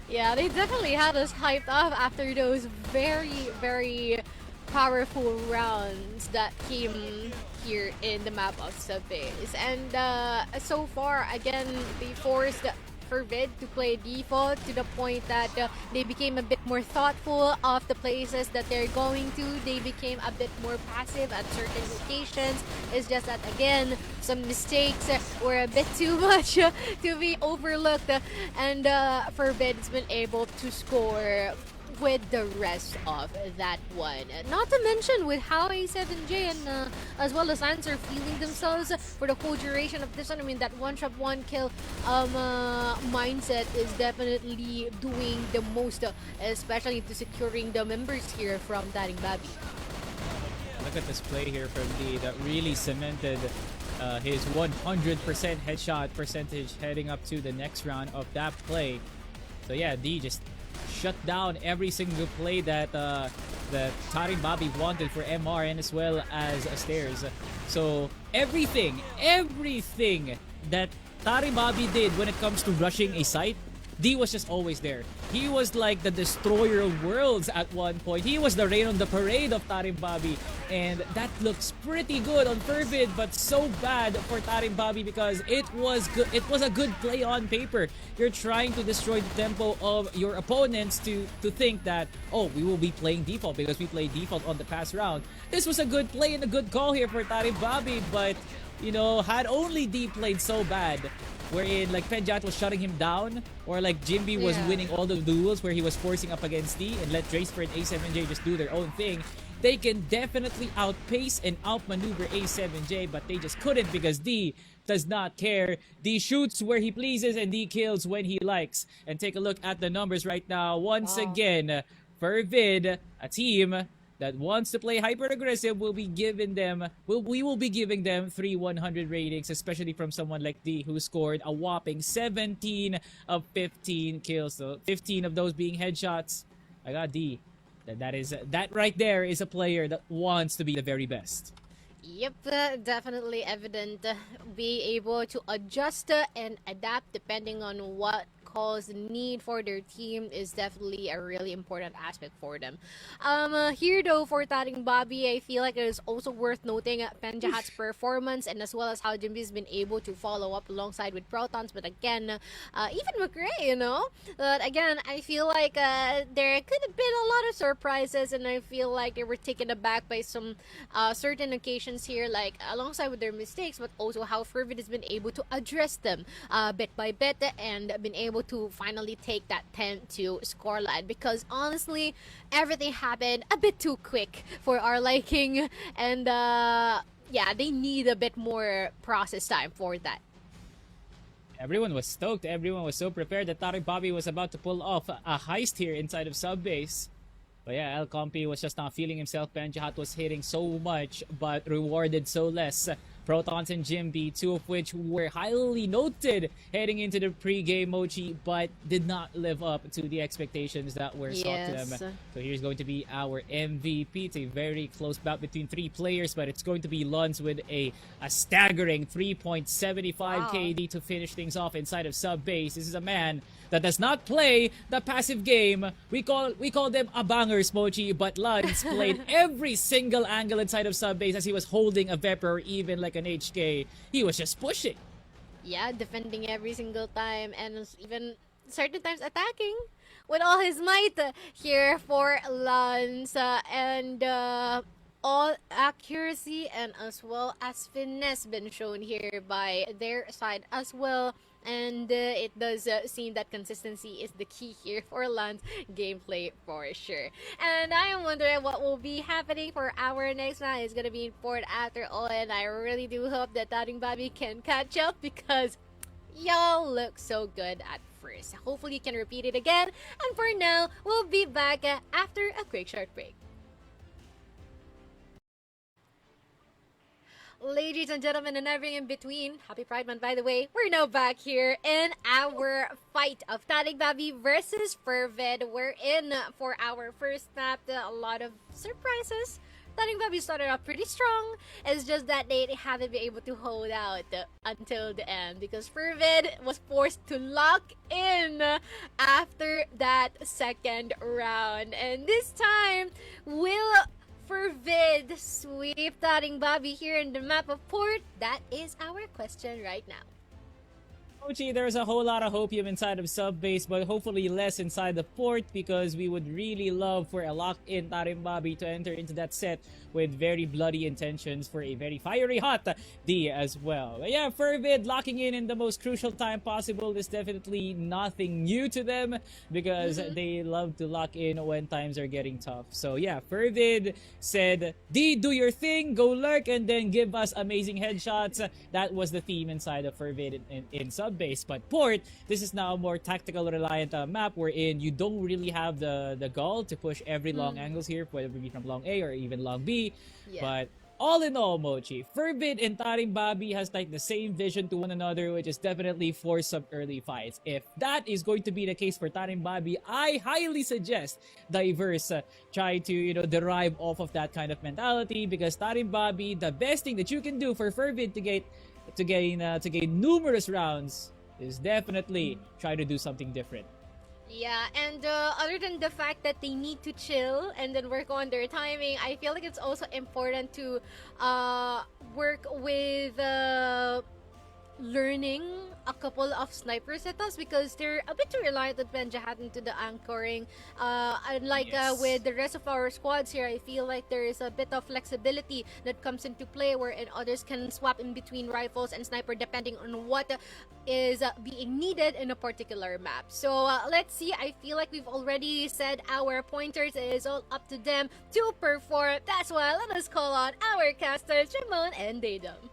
Yeah, they definitely had us hyped up after those very powerful rounds that came here in the map of Subbase. And so far, again, they forced Fervid to play default to the point that they became a bit more thoughtful of the places that they're going to. They became a bit more passive at certain locations. It's just that, again, some mistakes were a bit too much to be overlooked, and Fervid's been able to score with the rest of that one. Not to mention with how A7J and as well as Lance are feeling themselves for the whole duration of this one. I mean, that one-shot, one-kill mindset is definitely doing the most, especially to securing the members here from TARINGBABI. Look at this play here from D that really cemented his 100% headshot percentage heading up to the next round of that play. So yeah, D just shut down every single play that TARINGBABI wanted for MR and as well as Stairs. So everything that TARINGBABI did when it comes to rushing a site, D was just always there. He was like the destroyer of worlds at one point. He was the rain on the parade of TARINGBABI, and that looks pretty good on Fervid, but so bad for TARINGBABI because it was good. It was a good play on paper. You're trying to destroy the tempo of your opponents to think that, oh, we will be playing default because we played default on the past round. This was a good play and a good call here for TARINGBABI, but you know, had only D played so bad, wherein like Penjat was shutting him down, or like Jinbi was winning all those of duels where he was forcing up against D and let Dracer and A7J just do their own thing, they can definitely outpace and outmaneuver A7J, but they just couldn't because D does not care. D shoots where he pleases and D kills when he likes. And take a look at the numbers right now. Once again, FERVID, a team that wants to play hyper aggressive, will be giving them we will be giving them 3-100 ratings, especially from someone like D, who scored a whopping 17 of 15 kills, so 15 of those being headshots. I got D. That right there is a player that wants to be the very best. Yep, definitely evident. Be able to adjust and adapt depending on what calls need for their team is definitely a really important aspect for them. Here though, for TARINGBABI, I feel like it is also worth noting Penjahat's performance and as well as how Jimby's been able to follow up alongside with Protons. But again, even McRae, you know. But again, I feel like there could have been a lot of surprises, and I feel like they were taken aback by some certain occasions here, like alongside with their mistakes, but also how FERVID has been able to address them bit by bit and been able to finally take that 10-2 scoreline, because honestly everything happened a bit too quick for our liking, and yeah, they need a bit more process time for that. Everyone was stoked. Everyone was so prepared that TARINGBABI was about to pull off a heist here inside of Subbase. But yeah, El Compi was just not feeling himself. Penjahat was hitting so much, but rewarded so less. Protons and Jimby, two of which were highly noted heading into the pre-game Mochi, but did not live up to the expectations that were sought to them. So here's going to be our MVP. It's a very close bout between three players, but it's going to be Luns with a staggering 3.75 KD to finish things off inside of Subbase. This is a man that does not play the passive game. We call them abangers, Mochi, but Luns played every single angle inside of Subbase as he was holding a Vepr or even like an HK. He was just pushing. Yeah, defending every single time and even certain times attacking with all his might here for Lance, and all accuracy and as well as finesse been shown here by their side as well. And it does seem that consistency is the key here for Lance gameplay for sure. And I am wondering what will be happening for our next round. It's gonna be in port after all, and I really do hope that TARINGBABI can catch up, because y'all look so good at first. Hopefully you can repeat it again. And for now, we'll be back after a quick short break. Ladies and gentlemen and everything in between, happy Pride Month by the way. We're now back here in our fight of TARINGBABI versus FERVID. We're in for our first map. A lot of surprises. TARINGBABI started off pretty strong. It's just that they haven't been able to hold out until the end, because FERVID was forced to lock in after that second round. And this time, will FERVID sweep TARINGBABI here in the map of port? That is our question right now. Mochi, there's a whole lot of hopium inside of Subbase, but hopefully less inside the port, because we would really love for a locked-in TARINGBABI to enter into that set with very bloody intentions for a very fiery hot D as well. But yeah, FERVID locking in the most crucial time possible is definitely nothing new to them, because they love to lock in when times are getting tough. So yeah, FERVID said, D, do your thing, go lurk, and then give us amazing headshots. That was the theme inside of FERVID in Subbase. But port, this is now a more tactical reliant map, wherein you don't really have the gall to push every long angles here, whether it be from long A or even long B. But all in all, Mochi, FERVID and TARINGBABI has like the same vision to one another, which is definitely for some early fights. If that is going to be the case for TARINGBABI, I highly suggest Diverse try to derive off of that kind of mentality, because TARINGBABI, the best thing that you can do for FERVID to gain numerous rounds is definitely try to do something different. Yeah, and other than the fact that they need to chill and then work on their timing, I feel like it's also important to work with learning a couple of sniper setups because they're a bit too reliant on Benjahat into the anchoring. Unlike Yes. with the rest of our squads here, I feel like there is a bit of flexibility that comes into play wherein others can swap in between rifles and sniper depending on what is being needed in a particular map. So let's see. I feel like we've already said our pointers. It is all up to them to perform. That's why let us call on our casters, Ramon and Datum.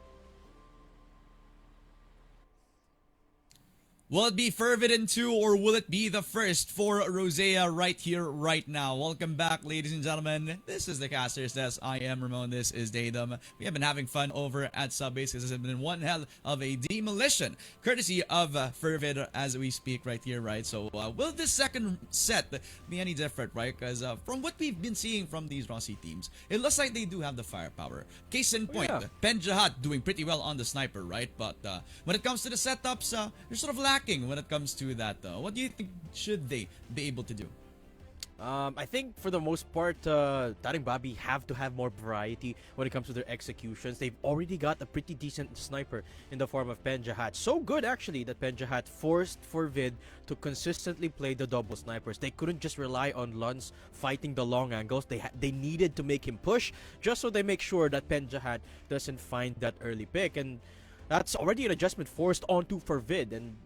Will it be Fervid in 2 or will it be the first for Rosea right here, right now? Welcome back, ladies and gentlemen. This is the Caster's Desk. I am Ramon. This is Datum. We have been having fun over at Subbase because it's been one hell of a demolition, courtesy of Fervid as we speak right here, right? So will this second set be any different, right? Because from what we've been seeing from these Rossi teams, it looks like they do have the firepower. Case in point, yeah. Penjahat doing pretty well on the sniper, right? But when it comes to the setups, they're sort of lacking when it comes to that, though. What do you think should they be able to do? I think for the most part, TARINGBABI have to have more variety when it comes to their executions. They've already got a pretty decent sniper in the form of Penjahat. So good, actually, that Penjahat forced FERVID to consistently play the double snipers. They couldn't just rely on Luns fighting the long angles. They needed to make him push just so they make sure that Penjahat doesn't find that early pick. And that's already an adjustment forced onto FERVID. And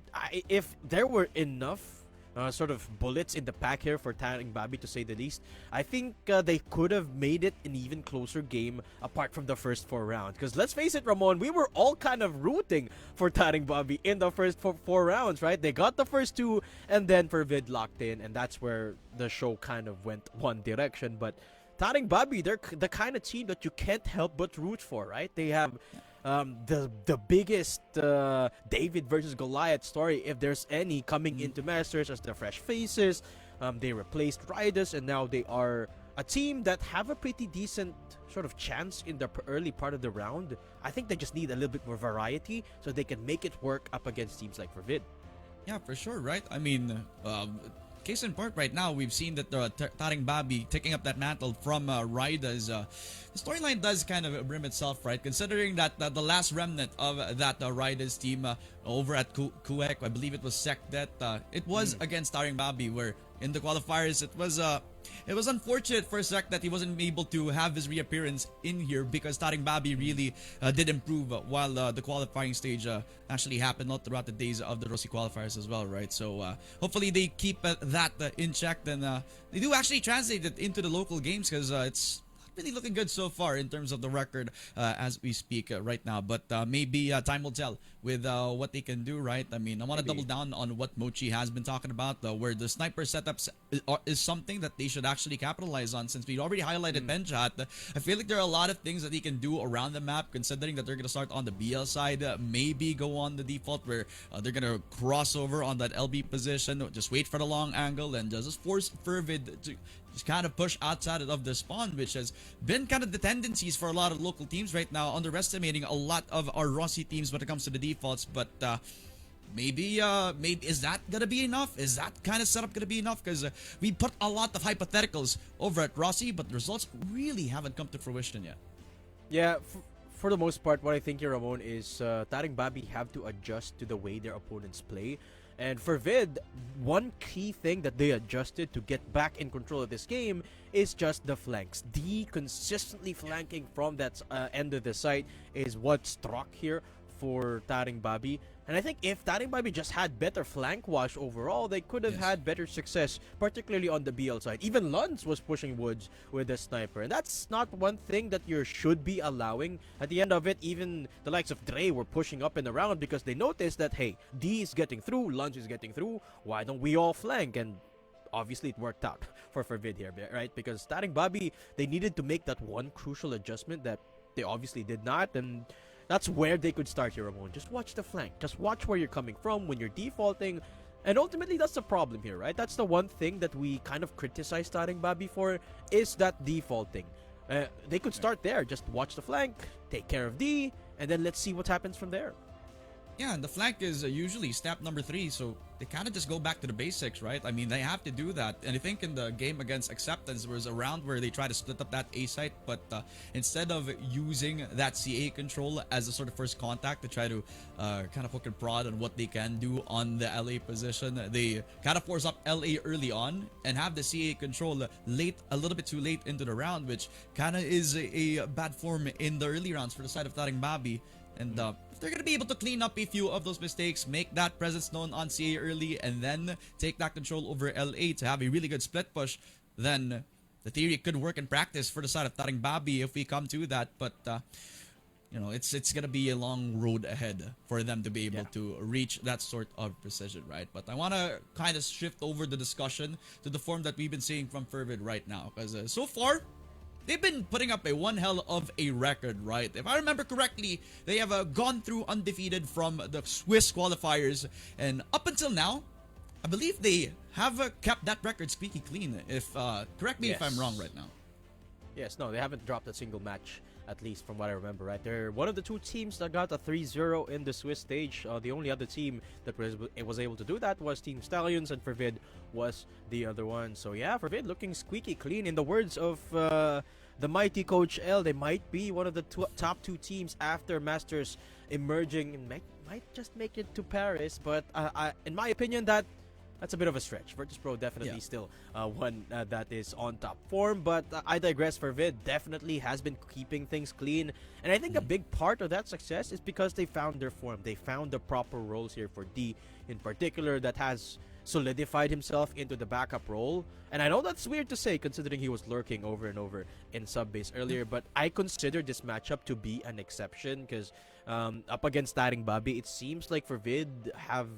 if there were enough sort of bullets in the pack here for TARINGBABI, to say the least, I think they could have made it an even closer game apart from the first 4 rounds. Because let's face it, Ramon, we were all kind of rooting for TARINGBABI in the first 4 rounds, right? They got the first 2 and then FERVID locked in, and that's where the show kind of went one direction. But TARINGBABI, they're the kind of team that you can't help but root for, right? They have the biggest David versus Goliath story, if there's any, coming into Masters as the fresh faces. They replaced Riders, and now they are a team that have a pretty decent sort of chance in the early part of the round. I think they just need a little bit more variety so they can make it work up against teams like FERVID. Yeah, for sure, right? I mean, case in point, right now, we've seen that TARINGBABI taking up that mantle from Raida's. The storyline does kind of brim itself, right? Considering that the last remnant of that Raida's team over at Kuek, I believe it was Sekdet, it was against TARINGBABI, where in the qualifiers it was unfortunate for Sek that he wasn't able to have his reappearance in here because TARINGBABI really did improve while the qualifying stage actually happened all throughout the days of the Rossi qualifiers as well, right? So hopefully they keep that in check, and they do actually translate it into the local games because it's really looking good so far in terms of the record as we speak right now. But maybe time will tell with what they can do, right? I mean, I want to double down on what Mochi has been talking about, where the sniper setups is something that they should actually capitalize on, since we already highlighted Benjat. I feel like there are a lot of things that he can do around the map, considering that they're going to start on the BL side, maybe go on the default where they're going to cross over on that LB position, just wait for the long angle and just force FERVID to just kind of push outside of the spawn, which has been kind of the tendencies for a lot of local teams right now, underestimating a lot of our Rossi teams when it comes to the defaults. But maybe is that gonna be enough? Is that kind of setup gonna be enough? Because we put a lot of hypotheticals over at Rossi, but the results really haven't come to fruition yet. Yeah, for the most part, what I think here, Ramon, is TARINGBABI have to adjust to the way their opponents play. And for Vid, one key thing that they adjusted to get back in control of this game is just the flanks. The consistently flanking from that end of the site is what struck here for TARINGBABI. And I think if TARINGBABI just had better flank wash overall, they could have had better success, particularly on the BL side. Even Luns was pushing Woods with the sniper, and that's not one thing that you should be allowing. At the end of it, even the likes of Dre were pushing up and around because they noticed that, hey, D is getting through, Luns is getting through, why don't we all flank? And obviously it worked out for Vid here, right? Because TARINGBABI, they needed to make that one crucial adjustment that they obviously did not, and that's where they could start here, Ramon. Just watch the flank. Just watch where you're coming from when you're defaulting. And ultimately, that's the problem here, right? That's the one thing that we kind of criticize TARINGBABI for, is that defaulting. They could start there. Just watch the flank, take care of D, and then let's see what happens from there. Yeah, and the flank is usually step number 3, so they kind of just go back to the basics, right? I mean, they have to do that. And I think in the game against Acceptance, there was a round where they tried to split up that A site, but instead of using that CA control as a sort of first contact to try to kind of hook and prod on what they can do on the LA position, they kind of force up LA early on and have the CA control late, a little bit too late into the round, which kind of is a bad form in the early rounds for the side of TARINGBABI. And if they're going to be able to clean up a few of those mistakes, make that presence known on CA early, and then take that control over LA to have a really good split push, then the theory could work in practice for the side of TARINGBABI if we come to that. But, you know, it's going to be a long road ahead for them to be able to reach that sort of precision, right? But I want to kind of shift over the discussion to the form that we've been seeing from FERVID right now. Because so far, they've been putting up a one hell of a record, right? If I remember correctly, they have gone through undefeated from the Swiss qualifiers, and up until now, I believe they have kept that record squeaky clean. If correct me if I'm wrong right now. Yes, no, they haven't dropped a single match, at least from what I remember, right? They're one of the 2 teams that got a 3-0 in the Swiss stage. The only other team that was able to do that was Team Stallions, and FERVID was the other one. So yeah, FERVID looking squeaky clean. In the words of the mighty Coach L, they might be one of the top 2 teams after Masters emerging and might just make it to Paris. But in my opinion, that's a bit of a stretch. Virtus.pro definitely still one that is on top form, but I digress. FERVID definitely has been keeping things clean, and I think a big part of that success is because they found their form. They found the proper roles here for D in particular that has solidified himself into the backup role. And I know that's weird to say considering he was lurking over and over in sub base earlier, but I consider this matchup to be an exception because up against TARINGBABI, it seems like FERVID have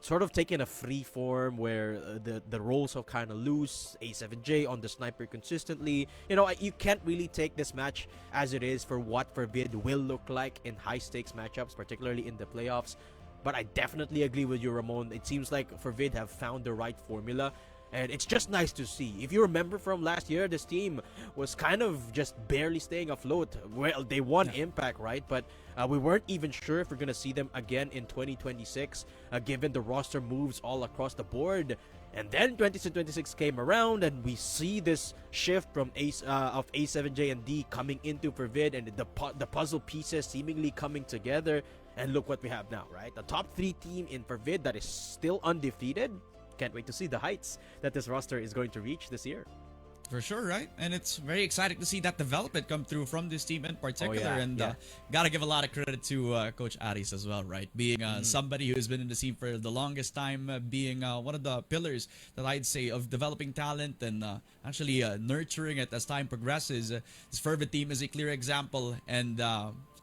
sort of taken a free form where the roles are kind of loose. A7J on the sniper consistently. You know, you can't really take this match as it is for what FERVID will look like in high stakes matchups, particularly in the playoffs. But I definitely agree with you, Ramon. It seems like FERVID have found the right formula, and it's just nice to see. If you remember from last year, this team was kind of just barely staying afloat. Well, they won Impact, right? But we weren't even sure if we're going to see them again in 2026, given the roster moves all across the board. And then 2026 came around, and we see this shift from of A7J and D coming into FERVID, and the puzzle pieces seemingly coming together. And look what we have now, right? The top 3 team in FERVID that is still undefeated. Can't wait to see the heights that this roster is going to reach this year. For sure, right? And it's very exciting to see that development come through from this team in particular. And gotta give a lot of credit to Coach Aris as well, right? Being somebody who's been in the scene for the longest time, being one of the pillars that I'd say of developing talent and actually nurturing it as time progresses. This FERVID team is a clear example, and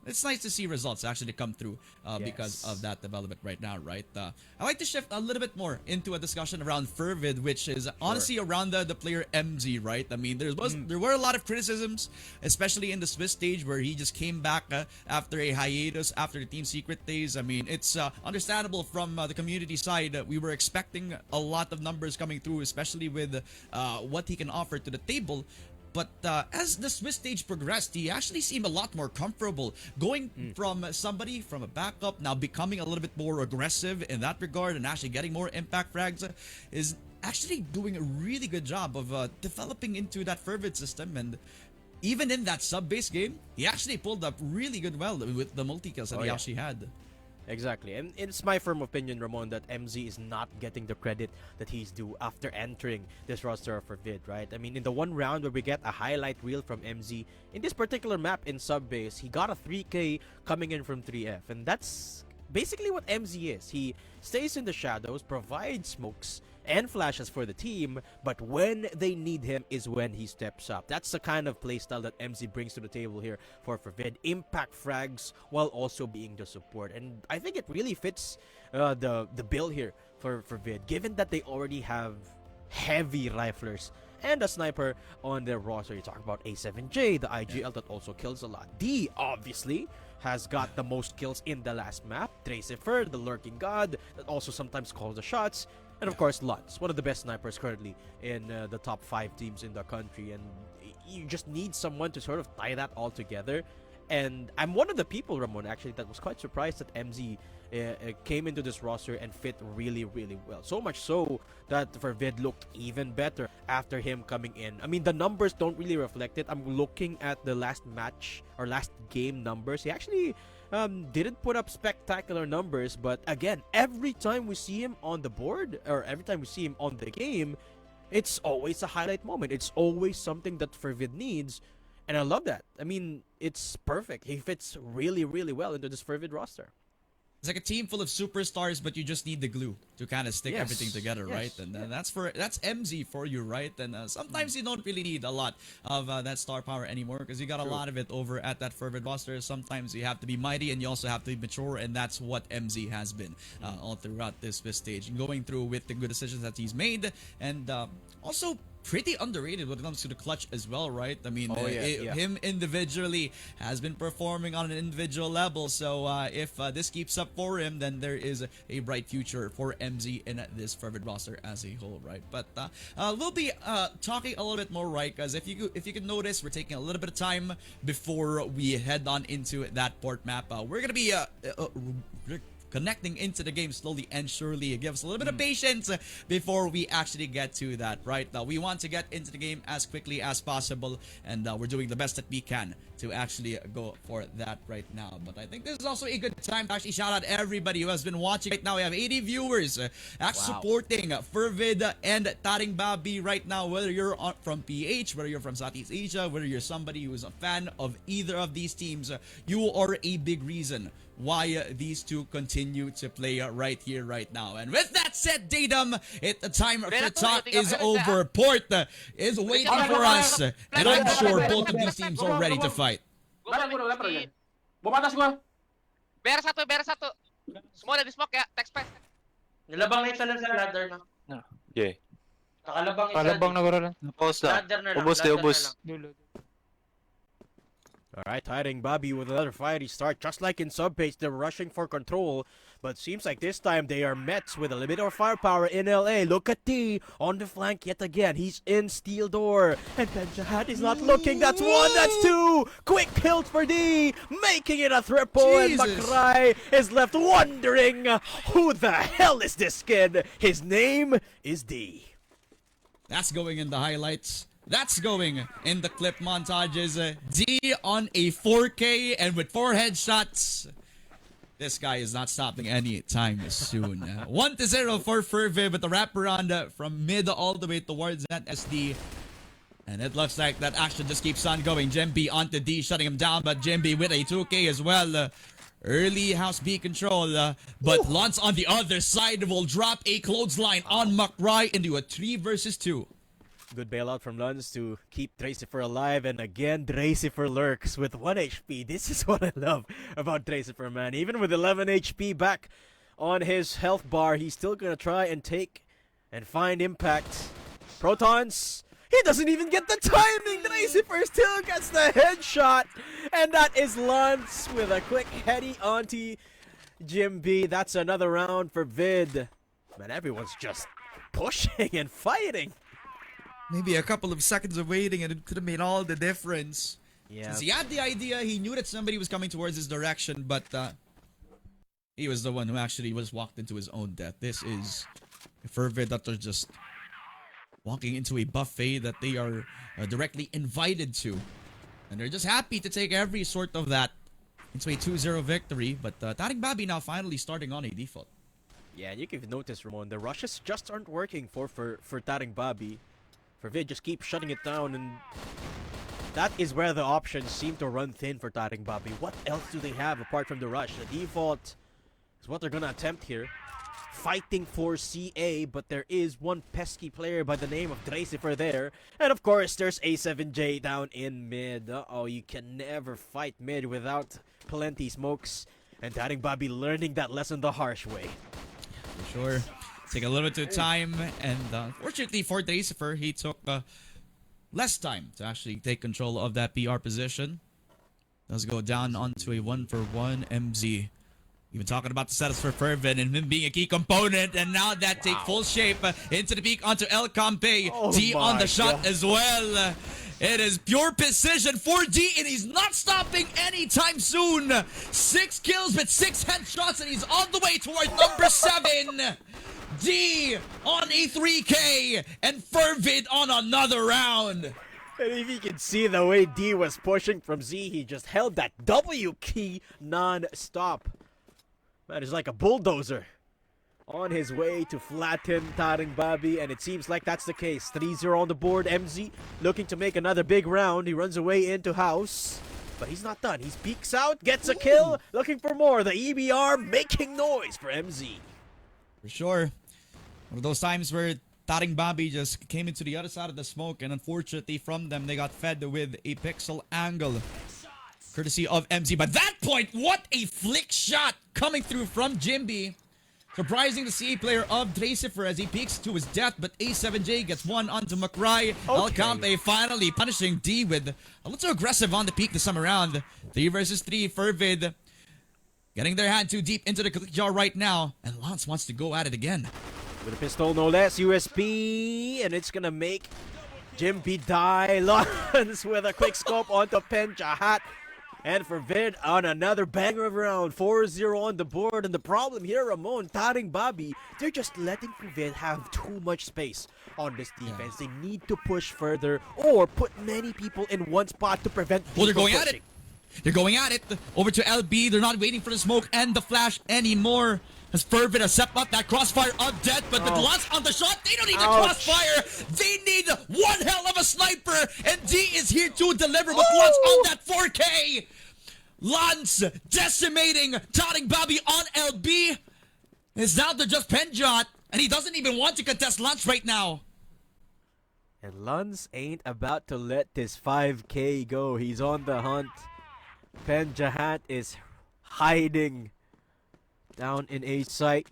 it's nice to see results actually come through because of that development right now, right? I'd like to shift a little bit more into a discussion around FERVID, which is honestly around the player MZ, right? I mean, there were a lot of criticisms, especially in the Swiss stage where he just came back after a hiatus, after the Team Secret days. I mean, it's understandable from the community side. We were expecting a lot of numbers coming through, especially with what he can offer to the table. But as the Swiss stage progressed, he actually seemed a lot more comfortable going from somebody from a backup, now becoming a little bit more aggressive in that regard and actually getting more impact frags, is actually doing a really good job of developing into that FERVID system. And even in that sub-base game, he actually pulled up really good well with the multi-kills that he actually had. Exactly, and it's my firm opinion, Ramon, that MZ is not getting the credit that he's due after entering this roster of FERVID, right? I mean, in the one round where we get a highlight reel from MZ, in this particular map in sub-base, he got a 3K coming in from 3F, and that's basically what MZ is. He stays in the shadows, provides smokes and flashes for the team, but when they need him is when he steps up. That's the kind of playstyle that MZ brings to the table here for FERVID. Impact frags while also being the support, and I think it really fits the bill here for FERVID, given that they already have heavy riflers and a sniper on their roster. You talk about A7J, the IGL that also kills a lot. D obviously has got the most kills in the last map. Tracifer, the lurking god that also sometimes calls the shots. And of course, Lutz, one of the best snipers currently in the top 5 teams in the country. And you just need someone to sort of tie that all together. And I'm one of the people, Ramon, actually, that was quite surprised that MZ came into this roster and fit really, really well. So much so that FERVID looked even better after him coming in. I mean, the numbers don't really reflect it. I'm looking at the last match or last game numbers. He actually didn't put up spectacular numbers, but again, every time we see him on the board or every time we see him on the game, it's always a highlight moment. It's always something that FERVID needs. And I love that. I mean, it's perfect. He fits really, really well into this FERVID roster. It's like a team full of superstars, but you just need the glue to kind of stick Yes. everything together, Yes. right? And that's MZ for you, right? And sometimes you don't really need a lot of that star power anymore because you got a lot of it over at that FERVID roster. Sometimes you have to be mighty and you also have to be mature, and that's what MZ has been all throughout this stage. Going through with the good decisions that he's made, and also pretty underrated when it comes to the clutch as well, right? I mean, him individually has been performing on an individual level. So if this keeps up for him, then there is a bright future for MZ in this FERVID roster as a whole, right? But we'll be talking a little bit more, right? Because if you can notice, we're taking a little bit of time before we head on into that port map. We're gonna be connecting into the game slowly and surely. Give us a little bit of patience before we actually get to that, right? We want to get into the game as quickly as possible, and we're doing the best that we can to actually go for that right now. But I think this is also a good time to actually shout out everybody who has been watching right now. We have 80 viewers actually supporting FERVID and TARINGBABI right now, whether you're from PH, whether you're from Southeast Asia, whether you're somebody who's a fan of either of these teams, you are a big reason why these two continue to play right here, right now. And with that said, Datum, the time for talk is over. Port is waiting for us, and I'm sure both of these teams are ready to fight. Bumatas gua. Bear satu. Semua udah di smoke ya, text pass. Nilabang na isa lang sa ladder, no? Yeah. Nakalabang isa. Kalabang na gano'n. Post lang. Ladder na lang. Ubus ladder de, ubus. na lang. Alright, TARINGBABI with another fiery start. Just like in sub-page, they're rushing for control. But seems like this time they are met with a little bit of firepower in LA. Look at D on the flank yet again. He's in steel door. And Benjahat is not looking. That's one, that's two. Quick kills for D. Making it a triple. Jesus. And Makrai is left wondering, who the hell is this kid? His name is D. That's going in the highlights. That's going in the clip montages. D on a 4K and with 4 headshots. This guy is not stopping anytime soon. 1-0 for FERVID with the wraparound from mid all the way towards that SD. And it looks like that action just keeps on going. Jembi onto D, shutting him down, but Jembi with a 2K as well. Early house B control, but Lance on the other side will drop a clothesline on Makrai into a 3 versus 2. Good bailout from Luns to keep Dracifer alive, and again Dracifer lurks with 1 HP. This is what I love about Dracifer, man. Even with 11 HP back on his health bar, he's still gonna try and take and find impact. Protons, he doesn't even get the timing. Dracifer still gets the headshot, and that is Luns with a quick heady onto Jim B. That's another round for Vid. Man, everyone's just pushing and fighting. Maybe a couple of seconds of waiting and it could have made all the difference. Yeah. Since he had the idea, he knew that somebody was coming towards his direction, but he was the one who actually was walked into his own death. This is FERVID that are just walking into a buffet that they are directly invited to. And they're just happy to take every sort of that into a 2-0 victory. But TARINGBABI now finally starting on a default. Yeah, and you can notice, Ramon, the rushes just aren't working for TARINGBABI. FERVID just keeps shutting it down, and that is where the options seem to run thin for TARINGBABI. What else do they have apart from the rush? The default is what they're gonna attempt here. Fighting for CA, but there is one pesky player by the name of Dracifer there. And of course, there's A7J down in mid. Uh-oh, you can never fight mid without plenty smokes. And TARINGBABI learning that lesson the harsh way. For sure. Take a little bit of time, and fortunately for Dracifer, he took less time to actually take control of that PR position. Does go down onto a 1-for-1 MZ. Even talking about the status for FERVID and him being a key component, and now that take full shape into the peak onto El Campe. Oh T on my the shot God. as well. It is pure precision for D, and he's not stopping anytime soon. 6 kills with 6 headshots, and he's on the way towards number 7. D on a 3K, and FERVID on another round. And if you can see the way D was pushing from Z, he just held that W key non-stop. Man, it's like a bulldozer. On his way to flatten TARINGBABI, and it seems like that's the case. 3-0 on the board. MZ looking to make another big round. He runs away into house, but he's not done. He peeks out, gets a kill, looking for more. The EBR making noise for MZ. For sure. One of those times where TARINGBABI just came into the other side of the smoke, and unfortunately from them, they got fed with a pixel angle. Courtesy of MZ. But that point, what a flick shot coming through from Jimby. Surprising to see a player of Tracifer as he peeks to his death, but A7J gets one onto McRae. Alcampe finally punishing D with a little too aggressive on the peak this time around. 3 versus 3, FERVID getting their hand too deep into the click jar right now, and Lance wants to go at it again. With a pistol, no less, USP, and it's gonna make Jimby die. Lance with a quick scope onto Penjahat. And FERVID on another banger of round. 4-0 on the board. And the problem here, Ramon, TARINGBABI, they're just letting FERVID have too much space on this defense. They need to push further or put many people in one spot to prevent Well, they're going pushing. at it. They're going at it. Over to LB. They're not waiting for the smoke and the flash anymore. As FERVID has set up that crossfire of death, but with Lance on the shot, they don't need the crossfire. They need one hell of a sniper, and D is here to deliver with Lance on that 4K. Lance decimating TARINGBABI on LB. It's down to just Penjot, and he doesn't even want to contest Lance right now. And Lance ain't about to let this 5K go. He's on the hunt. Penjahat is hiding down in A site.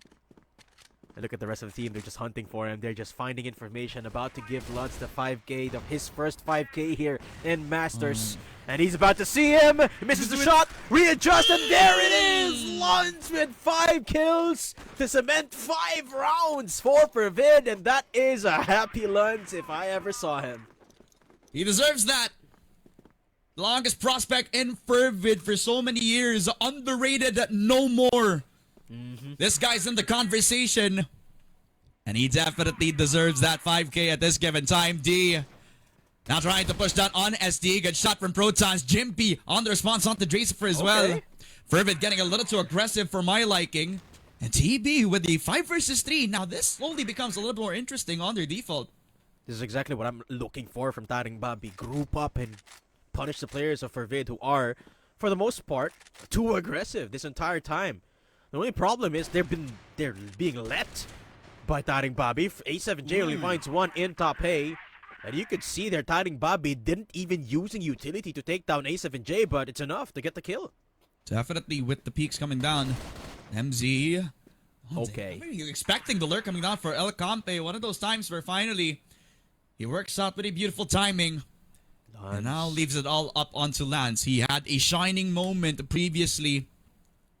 And look at the rest of the team. They're just hunting for him. They're just finding information. About to give Lance the 5K, his first 5K here in Masters. And he's about to see him. He misses the shot. Readjust, and there it is. Lance with 5 kills to cement 5 rounds for FERVID. And that is a happy Lance if I ever saw him. He deserves that. Longest prospect in FERVID for so many years. Underrated no more. This guy's in the conversation, and he definitely deserves that 5K at this given time. D now trying to push down on SD. Good shot from Protons. Jimby on the response onto Tracifer as well. FERVID getting a little too aggressive for my liking. And TB with the 5 versus 3. Now this slowly becomes a little more interesting on their default. This is exactly what I'm looking for from TARINGBABI. Group up and punish the players of FERVID who are, for the most part, too aggressive this entire time. The only problem is they're being let by TARINGBABI. A7J only finds one in top A. And you could see there TARINGBABI didn't even use a utility to take down A7J, but it's enough to get the kill. Definitely with the peaks coming down. MZ. Okay. What are you expecting the lurk coming down for El Campe? One of those times where finally he works out with a beautiful timing. And now leaves it all up onto Lance. He had a shining moment previously.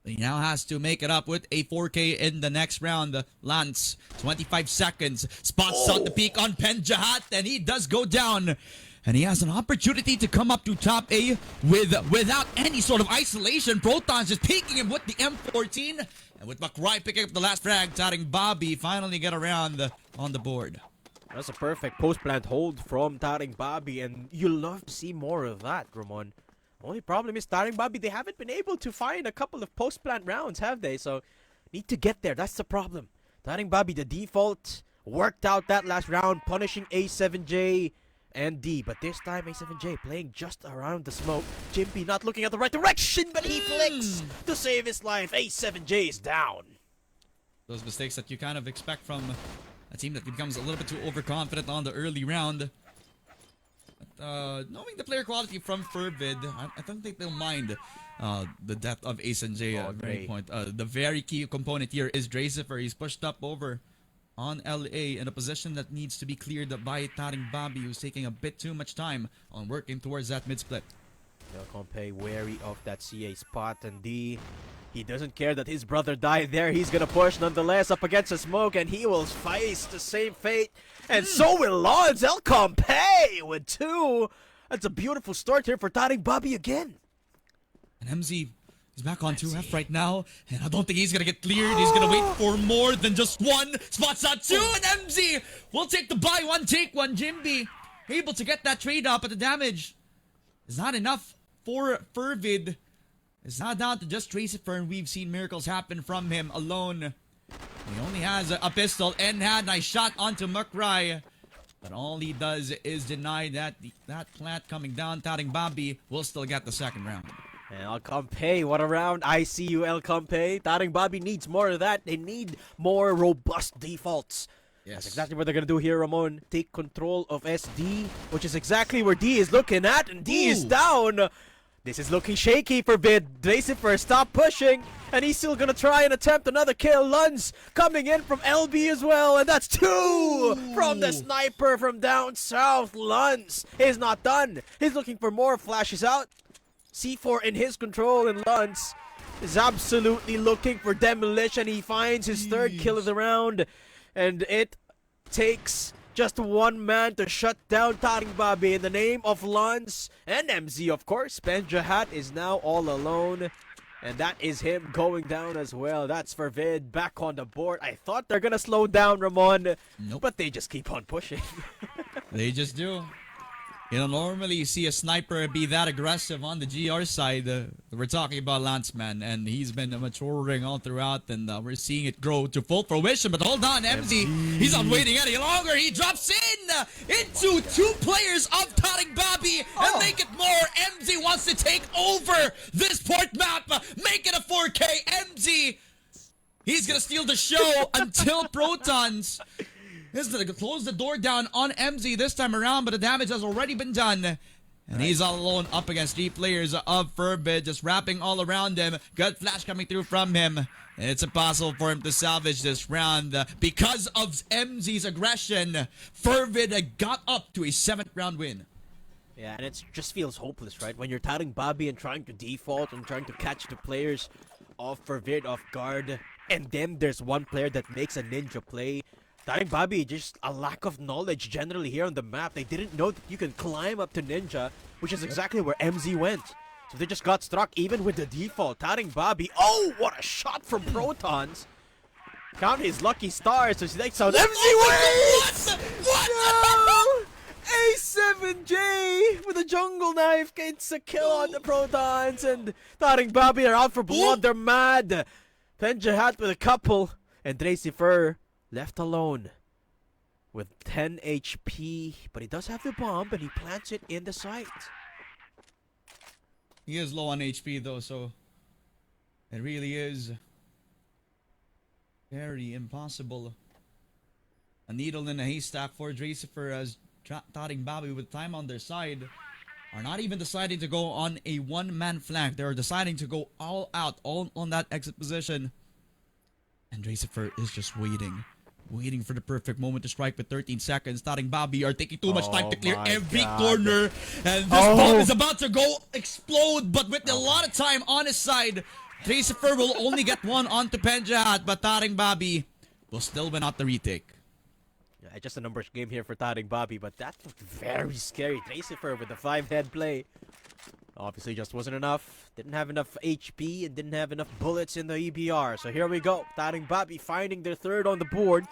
He now has to make it up with a 4K in the next round. Lance, 25 seconds. Spots on the peak on Penjahat, and he does go down. And he has an opportunity to come up to top A without any sort of isolation. Protons just peeking him with the M14. And with McRae picking up the last frag, TARINGBABI finally get around on the board. That's a perfect post-plant hold from TARINGBABI, and you love to see more of that, Ramon. Only problem is TARINGBABI, they haven't been able to find a couple of post-plant rounds, have they? So, need to get there. That's the problem. TARINGBABI, the default, worked out that last round, punishing A7J and D. But this time, A7J playing just around the smoke. Jimby not looking at the right direction, but he flicks to save his life. A7J is down. Those mistakes that you kind of expect from a team that becomes a little bit too overconfident on the early round. Knowing the player quality from FERVID, I don't think they'll mind the death of Ace and J at any point. The very key component here is Tracifer. He's pushed up over on LA in a position that needs to be cleared by TARINGBABI, who's taking a bit too much time on working towards that mid-split. Compe wary of that CA spot, and D, he doesn't care that his brother died there. He's gonna push nonetheless up against the smoke, and he will face the same fate. And so will Lons. El Compe with 2. That's a beautiful start here for TARINGBABI again. And MZ is back on 2F right now, and I don't think he's gonna get cleared. He's gonna wait for more than just one. Spots out two, and MZ will take the buy one, take one. Jimby able to get that trade up, but the damage is not enough for FERVID. It's not down to just Tracifer, and we've seen miracles happen from him alone. He only has a pistol and had a nice shot onto Mukrai. But all he does is deny that plant coming down. TARINGBABI will still get the second round. And El Campe, what a round. I see you, El Campe. TARINGBABI needs more of that. They need more robust defaults. Yes. That's exactly what they're going to do here, Ramon. Take control of SD, which is exactly where D is looking at, and D is down. This is looking shaky for Vid. Tracifer, stop pushing, and he's still going to try and attempt another kill. Luns coming in from LB as well, and that's two from the sniper from down south. Luns is not done. He's looking for more. Flashes out. C4 in his control, and Luns is absolutely looking for demolition. He finds his third kill of the round. And it takes just one man to shut down TARINGBABI in the name of Luns and MZ, of course. Penjahat is now all alone. And that is him going down as well. That's FERVID back on the board. I thought they're going to slow down, Ramon. Nope. But they just keep on pushing. They just do. You know, normally you see a sniper be that aggressive on the GR side. We're talking about Lanceman, and he's been maturing all throughout, and we're seeing it grow to full fruition. But hold on, MZ, he's not waiting any longer. He drops into two players of TARINGBABI and make it more. MZ wants to take over this port map, make it a 4K. MZ, he's gonna steal the show until Protons. This is going to close the door down on MZ this time around, but the damage has already been done. And he's all alone up against 3 players of FERVID, just wrapping all around him. Good flash coming through from him. And it's impossible for him to salvage this round. Because of MZ's aggression, FERVID got up to a 7th round win. Yeah, and it just feels hopeless, right? When you're TARINGBABI and trying to default and trying to catch the players of FERVID off guard. And then there's one player that makes a ninja play. TARINGBABI, just a lack of knowledge generally here on the map. They didn't know that you can climb up to Ninja, which is exactly where MZ went. So they just got struck even with the default. TARINGBABI, oh, what a shot from Protons. Count his lucky stars. So MZ wins! What? No! A7J with a jungle knife gets a kill on the Protons, and TARINGBABI are out for blood. They're mad. Penjahat with a couple, and Tracifer left alone with 10 HP, but he does have the bomb, and he plants it in the site. He is low on HP though, so it really is very impossible. A needle in a haystack for Tracifer, as TARINGBABI with time on their side are not even deciding to go on a one-man flank. They're deciding to go all out, all on that exit position. And Tracifer is just waiting for the perfect moment to strike with 13 seconds. TARINGBABI are taking too much time to clear every corner. And this bomb is about to go explode, but with a lot of time on his side, Tracifer will only get one onto Penjahat, but TARINGBABI will still win out the retake. Yeah, just a numbers game here for TARINGBABI, but that looked very scary. Tracifer with the 5-head play. Obviously just wasn't enough. Didn't have enough HP and didn't have enough bullets in the EBR. So here we go. TARINGBABI finding their third on the board.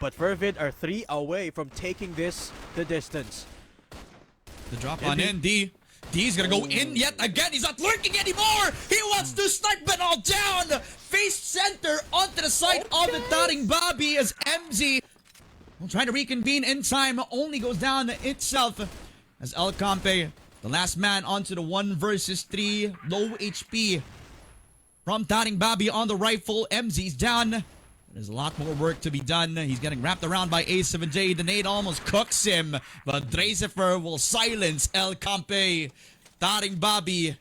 But FERVID are 3 away from taking this the distance. The drop on in, D. D's gonna go in yet again. He's not lurking anymore. He wants to snipe it all down. Face center onto the side of the TARINGBABI as MZ will try to reconvene in time. Only goes down itself as El Campe, the last man onto the 1 versus 3. Low HP from TARINGBABI on the rifle. MZ's down. There's a lot more work to be done. He's getting wrapped around by A7J. The nade almost cooks him. But Tracifer will silence El Campe. TARINGBABI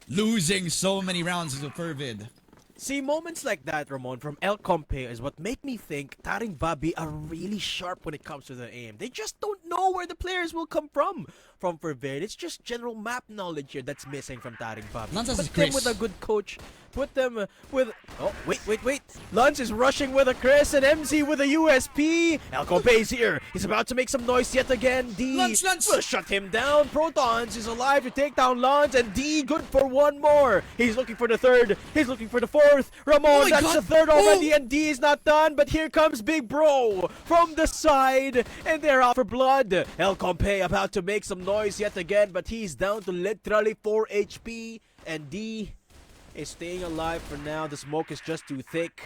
losing so many rounds to FERVID. See, moments like that, Ramon, from El Campe is what make me think TARINGBABI are really sharp when it comes to the aim. They just don't know where the players will come from. from FERVID. It's just general map knowledge here that's missing from TARINGBABI. Lance has Put his them Chris. with a good coach. Put them with... Oh, wait. Lance is rushing with a Chris and MZ with a USP. Elcope is here. He's about to make some noise yet again. D Lance. will shut him down. Protons is alive to take down Lance, and D good for one more. He's looking for the third. He's looking for the fourth. Ramon, my that's God. the third already, and D is not done. But here comes Big Bro from the side, and they're out for blood. El Compe about to make some noise yet again, but he's down to literally 4 HP, and D is staying alive for now. The smoke is just too thick,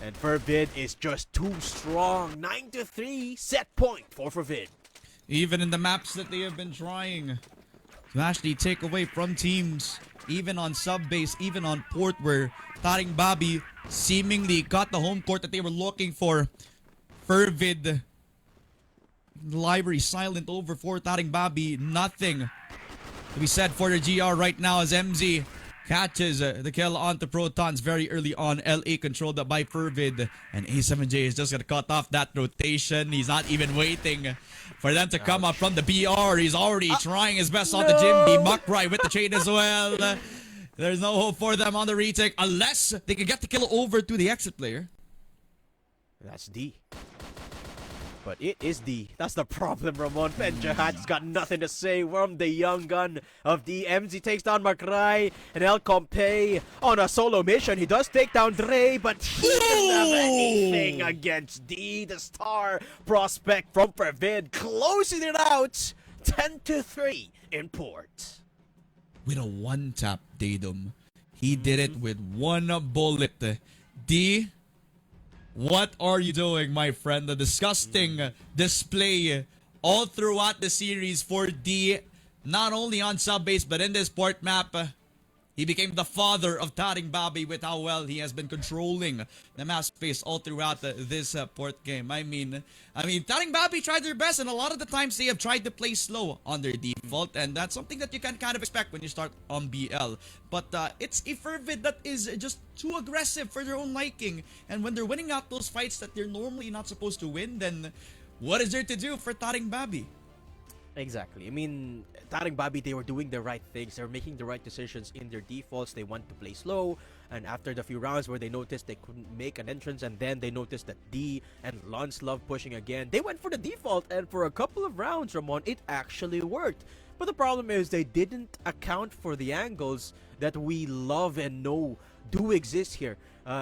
and FERVID is just too strong. 9-3 set point for FERVID. Even in the maps that they have been trying to actually take away from teams, even on sub base, even on port, where TARINGBABI seemingly got the home court that they were looking for. FERVID, the library silent over for TARINGBABI. Nothing to be said for the GR right now as MZ catches the kill onto Protons very early on. LA controlled by FERVID, and A7J is just gonna cut off that rotation. He's not even waiting for them to come up from the BR. He's already trying his best on the Jimby. Muckray with the chain as well. There's no hope for them on the retake unless they can get the kill over to the exit player. That's D. But it is D. That's the problem, Ramon. Penjahat's got nothing to say from the young gun of D. MZ takes down Makrai, and El Compe on a solo mission. He does take down Dre, but he doesn't have anything against D, the star prospect from FERVID, closing it out 10-3 in port. With a one-tap datum. He did it with one bullet. D, what are you doing, my friend? The disgusting display all throughout the series for D, not only on sub-base but in this port map. He became the father of TARINGBABI with how well he has been controlling the map space all throughout this port game. I mean, TARINGBABI tried their best, and a lot of the times they have tried to play slow on their default, and that's something that you can kind of expect when you start on BL. But it's a FERVID that is just too aggressive for their own liking, and when they're winning out those fights that they're normally not supposed to win, then what is there to do for TARINGBABI? Exactly. I mean, TARINGBABI, they were doing the right things. They were making the right decisions in their defaults. They want to play slow. And after the few rounds where they noticed they couldn't make an entrance, and then they noticed that D and Lance love pushing again, they went for the default. And for a couple of rounds, Ramon, it actually worked. But the problem is they didn't account for the angles that we love and know do exist here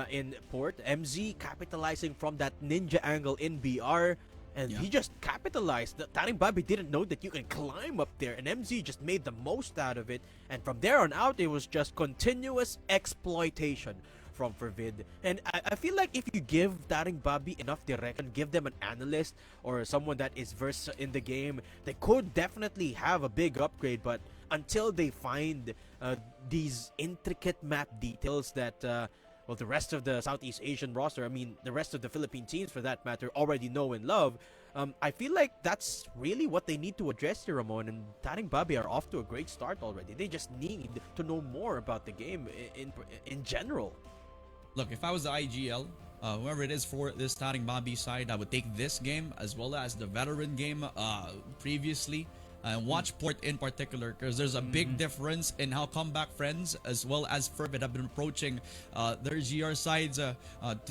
in port. MZ capitalizing from that ninja angle in BR. And he just capitalized. TARINGBABI didn't know that you can climb up there, and MZ just made the most out of it. And from there on out, it was just continuous exploitation from FERVID. And I feel like if you give TARINGBABI enough direction, give them an analyst or someone that is versed in the game, they could definitely have a big upgrade. But until they find these intricate map details that well, the rest of the Southeast Asian roster, I mean, the rest of the Philippine teams for that matter, already know and love. I feel like that's really what they need to address here, Ramon. And TARINGBABI are off to a great start already. They just need to know more about the game in general. Look, if I was the IGL, whoever it is for this TARINGBABI side, I would take this game as well as the veteran game previously. And watch port in particular, because there's a big difference in how Comeback Friends as well as FERVID have been approaching their GR sides. To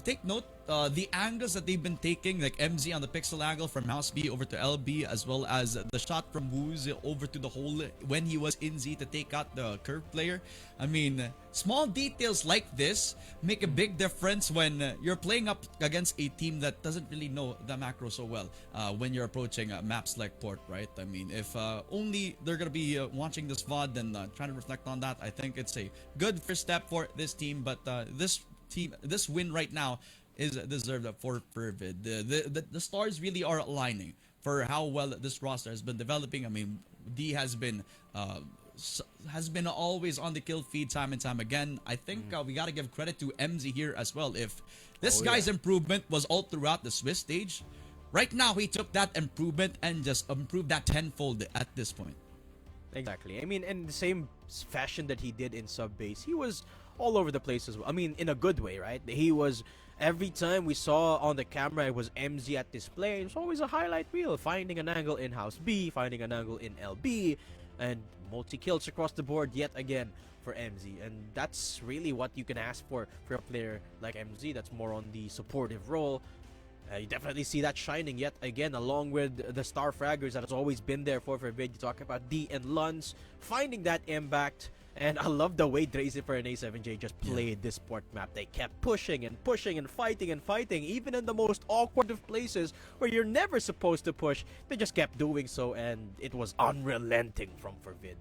take note, the angles that they've been taking, like MZ on the pixel angle from House B over to LB, as well as the shot from Wooz over to the hole when he was in Z to take out the curve player. I mean, small details like this make a big difference when you're playing up against a team that doesn't really know the macro so well when you're approaching maps like port, right? I mean, if only they're gonna be watching this VOD and trying to reflect on that, I think it's a good first step for this team. But this win right now is deserved for FERVID. The stars really are aligning for how well this roster has been developing. I mean, D has been always on the kill feed time and time again. I think we got to give credit to MZ here as well. If this guy's improvement was all throughout the Swiss stage, right now he took that improvement and just improved that tenfold at this point. Exactly. I mean, in the same fashion that he did in sub base, he was all over the place as well. I mean, in a good way, right? He was Every time we saw on the camera it was MZ at display, it was always a highlight reel, finding an angle in House B, finding an angle in LB, and multi-kills across the board yet again for MZ. And that's really what you can ask for a player like MZ that's more on the supportive role. You definitely see that shining yet again, along with the star fraggers that has always been there for FERVID. You talk about D and Luns finding that impact. And I love the way Drazifer and A7J just played this sport map. They kept pushing and pushing and fighting, even in the most awkward of places where you're never supposed to push. They just kept doing so, and it was unrelenting from FERVID.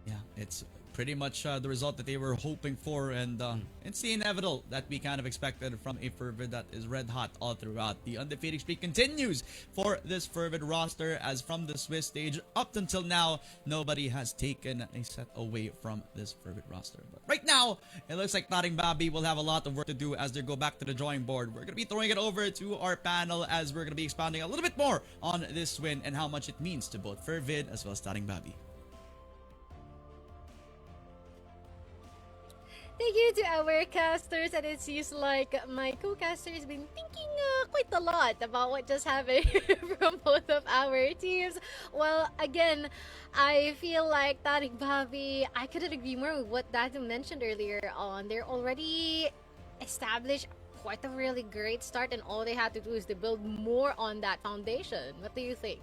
Yeah, it's pretty much the result that they were hoping for, and it's the inevitable that we kind of expected from a FERVID that is red hot all throughout. The undefeated streak continues for this FERVID roster, as from the Swiss stage up until now, nobody has taken a set away from this FERVID roster. But right now, it looks like TARINGBABI will have a lot of work to do as they go back to the drawing board. We're going to be throwing it over to our panel as we're going to be expounding a little bit more on this win and how much it means to both FERVID as well as TARINGBABI. Thank you to our casters, and it seems like my co-caster has been thinking quite a lot about what just happened from both of our teams. Well, again, I feel like TARINGBABI, I couldn't agree more with what Dadu mentioned earlier on. They're already established quite a really great start, and all they had to do is to build more on that foundation. What do you think?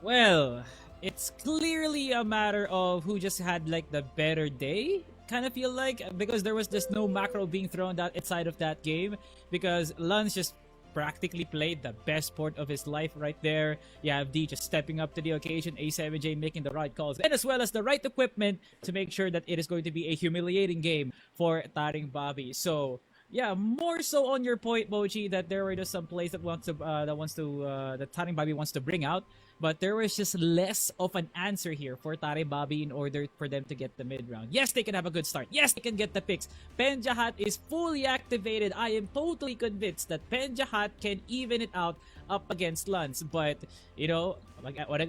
Well, it's clearly a matter of who just had like the better day, kind of feel like, because there was just no macro being thrown out inside of that game, because Lance just practically played the best sport of his life right there. You have D just stepping up to the occasion, A7J making the right calls, and as well as the right equipment to make sure that it is going to be a humiliating game for TARINGBABI. So yeah, more so on your point, Mochi, that there were just some plays that that TARINGBABI wants to bring out, but there was just less of an answer here for TARINGBABI in order for them to get the mid round. Yes, they can have a good start. Yes, they can get the picks. Penjahat is fully activated. I am totally convinced that Penjahat can even it out up against Lance. But, you know,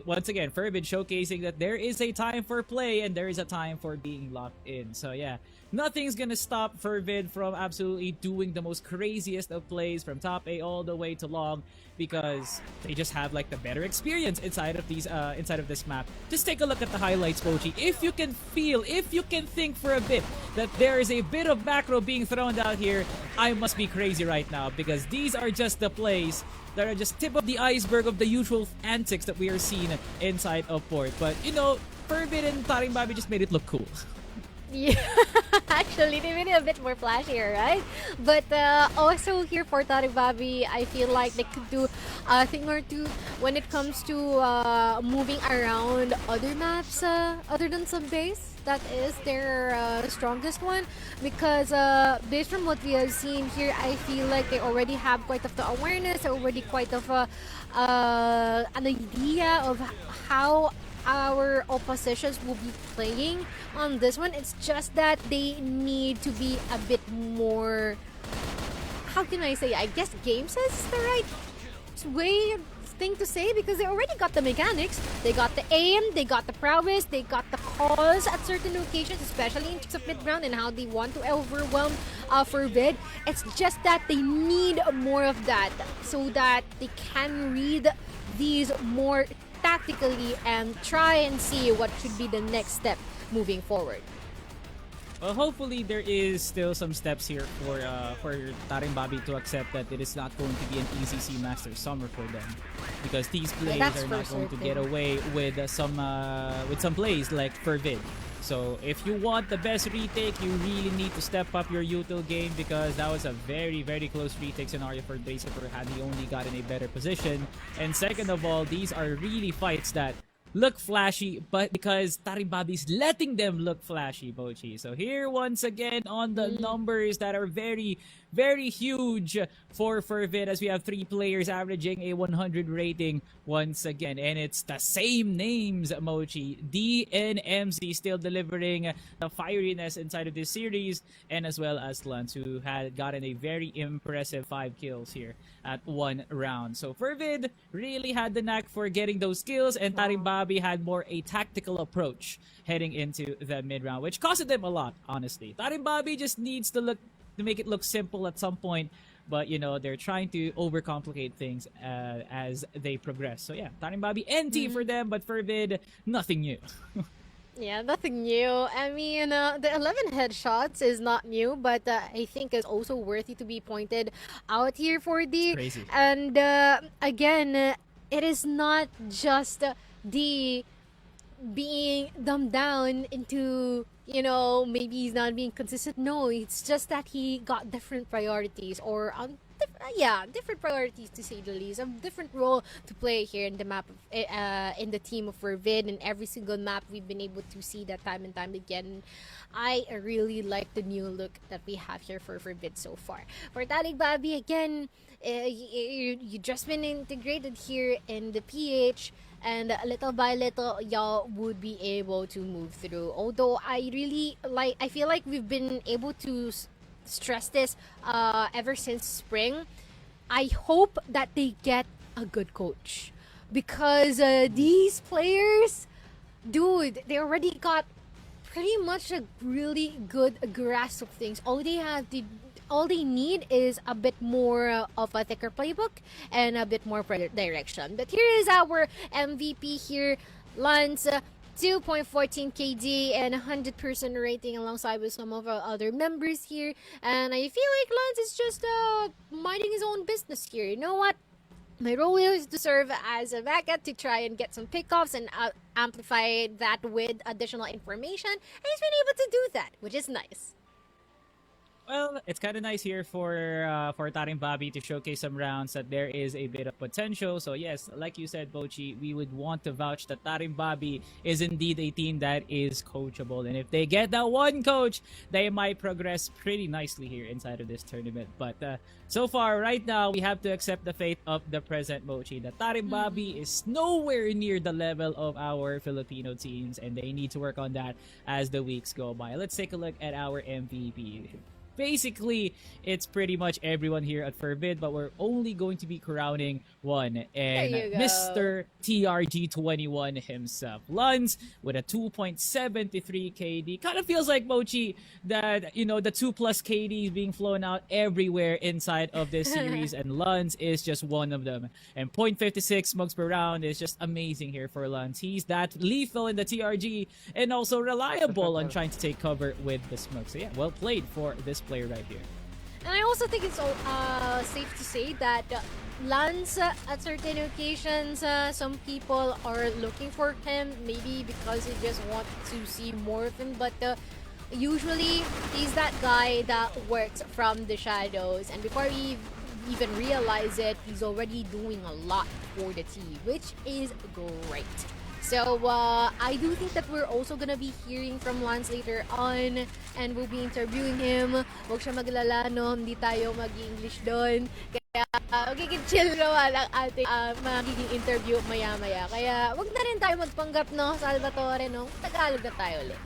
once again, FERVID showcasing that there is a time for play and there is a time for being locked in. So yeah, nothing's gonna stop FERVID from absolutely doing the most craziest of plays from top A all the way to long, because they just have like the better experience inside of this map. Just take a look at the highlights, Pochi. If you can think for a bit that there is a bit of macro being thrown out here, I must be crazy right now, because these are just the plays that are just tip of the iceberg of the usual antics that we are seeing inside of Port. But you know, FERVID and TARINGBABI just made it look cool. Yeah, actually, they made it a bit more flashier, right? But also here for TARINGBABI, I feel like they could do a thing or two when it comes to moving around other maps other than sub-base. That is their strongest one, because based from what we have seen here, I feel like they already have quite of the awareness, already quite of an idea of how our oppositions will be playing on this one. It's just that they need to be a bit more, how can I say, I guess game sense is the right thing to say, because they already got the mechanics, they got the aim, they got the prowess, they got the calls at certain occasions, especially in terms of mid-round and how they want to overwhelm FERVID. It's just that they need more of that so that they can read these more tactically and try and see what should be the next step moving forward. Well, hopefully there is still some steps here for TARINGBABI to accept that it is not going to be an easy Seamaster summer for them, because these plays are not going to get away with some plays like FERVID. So if you want the best retake, you really need to step up your util game, because that was a very, very close retake scenario for Drazifer had he only gotten a better position. And second of all, these are really fights that look flashy, but because TARINGBABI is letting them look flashy, Bochi. So here once again on the numbers that are very, very huge for FERVID, as we have 3 players averaging a 100 rating once again, and it's the same names, Mochi. D and MZ still delivering the fieriness inside of this series, and as well as Lance, who had gotten a very impressive 5 kills here at 1 round. So FERVID really had the knack for getting those kills, and TARINGBABI had more a tactical approach heading into the mid round, which costed them a lot, honestly. TARINGBABI just needs to look to make it look simple at some point, but you know, they're trying to overcomplicate things as they progress. So yeah, TARINGBABI NT for them, but FERVID, nothing new. Yeah, nothing new. I mean, the 11 headshots is not new, but I think it's also worthy to be pointed out here for the. Crazy. And again, it is not just the being dumbed down into, you know, maybe he's not being consistent. No, it's just that he got different priorities, or different priorities, to say the least. A different role to play here in the map of, in the team of FERVID. And every single map we've been able to see that time and time again. I really like the new look that we have here for FERVID so far. For TARINGBABI, again, you just been integrated here in the PH, and little by little y'all would be able to move through. Although I feel like we've been able to stress this ever since spring. I hope that they get a good coach, because these players, dude, they already got pretty much a really good grasp of things. All they need is a bit more of a thicker playbook and a bit more direction. But here is our MVP here, Lance. 2.14 KD and 100% rating alongside with some of our other members here. And I feel like Lance is just minding his own business here. You know what? My role is to serve as a backup to try and get some pickoffs and amplify that with additional information. And he's been able to do that, which is nice. Well, it's kind of nice here for TARINGBABI to showcase some rounds that there is a bit of potential. So yes, like you said, Bochi, we would want to vouch that TARINGBABI is indeed a team that is coachable. And if they get that one coach, they might progress pretty nicely here inside of this tournament. But so far, right now, we have to accept the fate of the present, Bochi. That TARINGBABI is nowhere near the level of our Filipino teams, and they need to work on that as the weeks go by. Let's take a look at our MVP. Basically, it's pretty much everyone here at FERVID, but we're only going to be crowning one, and Mr. TRG21 himself. Luns with a 2.73 KD. Kind of feels like, Mochi, that, you know, the 2+ KD is being flown out everywhere inside of this series, and Luns is just one of them. And 0.56 smokes per round is just amazing here for Luns. He's that lethal in the TRG and also reliable on trying to take cover with the smoke. So yeah, well played for this player right here. And I also think it's safe to say that Lance, at certain occasions, some people are looking for him, maybe because they just want to see more of him, but usually he's that guy that works from the shadows, and before we even realize it, he's already doing a lot for the team, which is great. So, I do think that we're also gonna be hearing from Lance later on, and we'll be interviewing him. Huwag siya maglala, no? Hindi tayo mag-English doon. Kaya, magiging chill naman ang ating magiging interview maya-maya. Kaya, wag na rin tayo magpanggap, no? Salvatore, no? Tagalog na tayo ulit.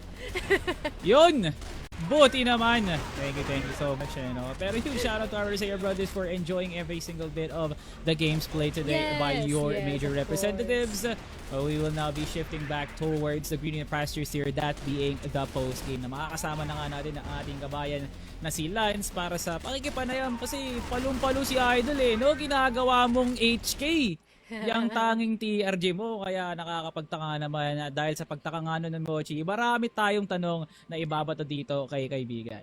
Yun! Buti naman! Thank you so much. Pero huge shout out to our Sayer brothers for enjoying every single bit of the games played today by your major representatives. We will now be shifting back towards the green pastures here, that being the post game, na makakasama na nga natin ang ating kabayan na si Lance para sa pakikipanayam, kasi palong-palo si Idol no? Ginagawa mong HK yang tanging TRG mo, kaya nakakapagtaka naman dahil sa pagtaka nga nun ng Mochi, marami tayong tanong na ibabato dito kay kaibigan.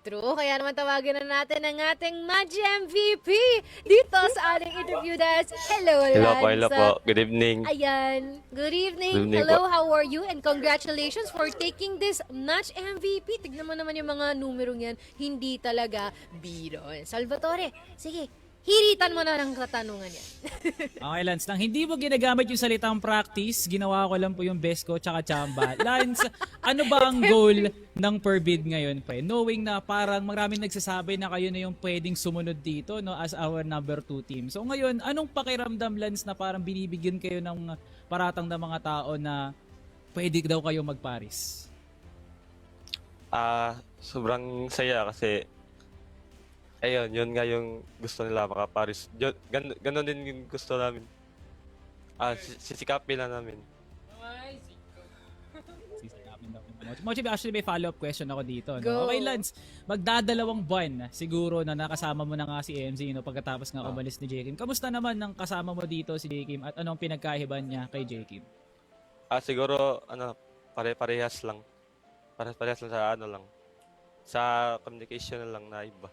True, kaya naman tawagin na natin ang ating Magi MVP dito sa ating interview desk. Hello, Lance. Hello po. Good evening. Ayan. Good evening. Good evening Hello, po. how are you? And congratulations for taking this match MVP. Tignan mo naman yung mga numerong yan. Hindi talaga biro. Salvatore, sige, hiritan mo na ng katanungan yan. Okay, Lance, nang hindi mo ginagamit yung salitang practice, ginawa ko lang po yung best ko tsaka chamba. Lance, ano ba ang goal ng FERVID ngayon, pre? Knowing na parang maraming nagsasabi na kayo na yung pwedeng sumunod dito, no, as our number 2 team. So ngayon, anong pakiramdam, Lance, na parang binibigyan kayo ng paratang ng mga tao na pwede daw kayo magparis? Sobrang saya kasi ayun, yun nga yung gusto nila, makaparis. Ganon din yung gusto namin. Sisikapin lang namin. Sisikapin daw. Mochi, actually may follow-up question ako dito. Go. No? Okay, Lance, magdadalawang buwan siguro na nakasama mo na nga si MZ no, pagkatapos nga umalis ni J-Kim. Kamusta naman ng kasama mo dito si J-Kim at anong pinagkaiban niya kay J-Kim? Siguro, pare-parehas lang. Pare-parehas lang sa lang. Sa communication na lang na iba.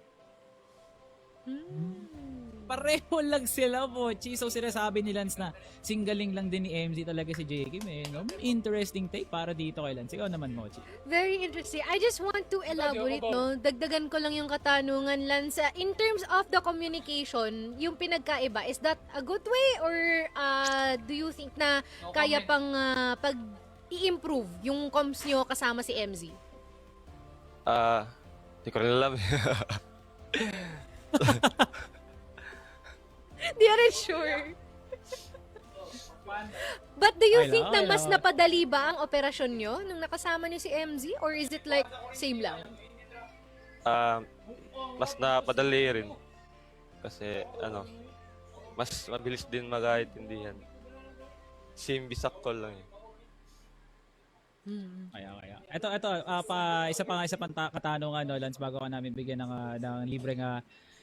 Pareho lang sila, Mochi. So sinasabi ni Lance na singgaling lang din ni MZ talaga si J-Kim eh. No? Interesting take para dito kay Lance. Ikaw naman, Mochi. Very interesting. I just want to elaborate, no? Dagdagan ko lang yung katanungan, Lance. In terms of the communication, yung pinagkaiba, is that a good way or do you think na kaya pang pag-i-improve yung comms nyo kasama si MZ? Di ko rin alam. Di rin sure. But do you think na mas napadali ba ang operasyon nyo nung nakasama niyo si MZ? Or is it like same lang? Mas napadali rin. Kasi, mas mabilis din mag-intindihan. Same bisak call lang eh. Kaya. Ito, isa pang katanungan, no, Lance, bago ka namin bigyan ng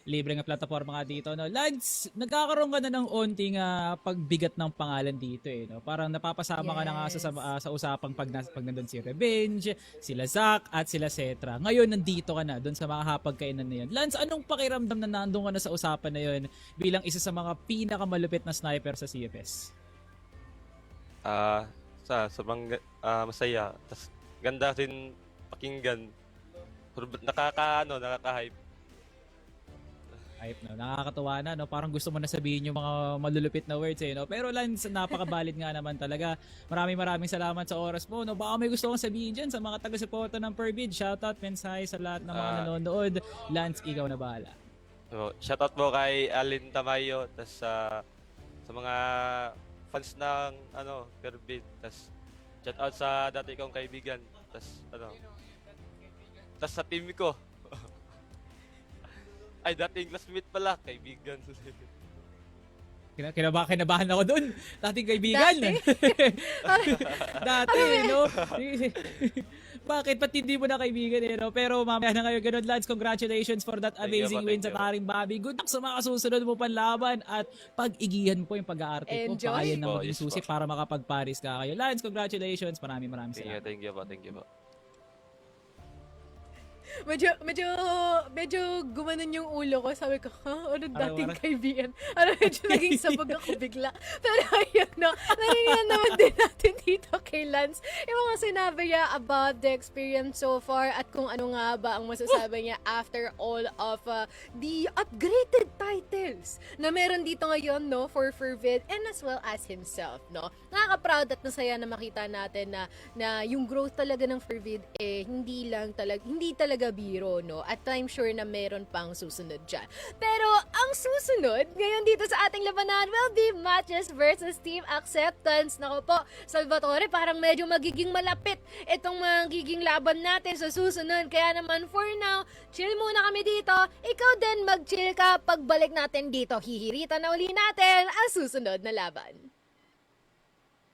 libreng plataforma nga dito, no. Lance, nagkakaroon ka na ng onting pagbigat ng pangalan dito eh, no. Parang napapasama ka na nga sa usapang pag nandun si Revenge, sila Zack at sila Cetra. Ngayon nandito ka na doon sa mga hapagkainan na yun. Lance, anong pakiramdam na nandun ka na sa usapan na yun bilang isa sa mga pinakamalupit na sniper sa CFS? Sobrang masaya. Tas ganda rin pakinggan. Nakaka-hype. Hype, no? Nakakatuwa na, no? Parang gusto mo na sabihin yung mga malulupit na words eh, no? Pero Lance, napakabalid nga naman talaga. Maraming salamat sa oras mo, no? Baka may gusto kong sabihin dyan sa mga taga-suporta ng FERVID. Shoutout, mensahe sa lahat ng mga nanonood. Lance, ikaw na bahala. So, shoutout mo kay Alin Tamayo, tas sa mga fans ng FERVID, tas shoutout sa dati kong kaibigan, tas sa team ko. Ay, dating classmate pala, kaibigan. Kinabahan ako dun. Dating kaibigan. Dati, no? Bakit? Ba't hindi mo na kaibigan, eh, no? Pero mamaya na ngayon, ganun, Lance. Congratulations for that amazing win sa TARINGBABI. Good luck sa mga susunod mo panlaban at pag-igihan po yung pag-aarte ko. Enjoy. Pakayan na maging susi para makapag-Paris ka kayo. Lance, congratulations. Maraming salamat. Thank you po. Medyo gumanon yung ulo ko. Sabi ko, ano dating kaibigan? Medyo naging sabag ako bigla. Pero ayun, no, narinig naman din natin dito kay Lance yung mga sinabi niya about the experience so far at kung ano nga ba ang masasabi niya after all of the upgraded titles na meron dito ngayon, no, for FERVID and as well as himself, no. Nakaka-proud at nasaya na makita natin na yung growth talaga ng FERVID hindi talaga biro, no? At I'm sure na meron pang susunod dyan. Pero ang susunod ngayon dito sa ating labanan will be matches versus team acceptance. Nako po, Salvatore, parang medyo magiging malapit itong magiging laban natin sa susunod. Kaya naman for now, chill muna kami dito. Ikaw din mag-chill ka. Pagbalik natin dito, hihiritan na uli natin ang susunod na laban.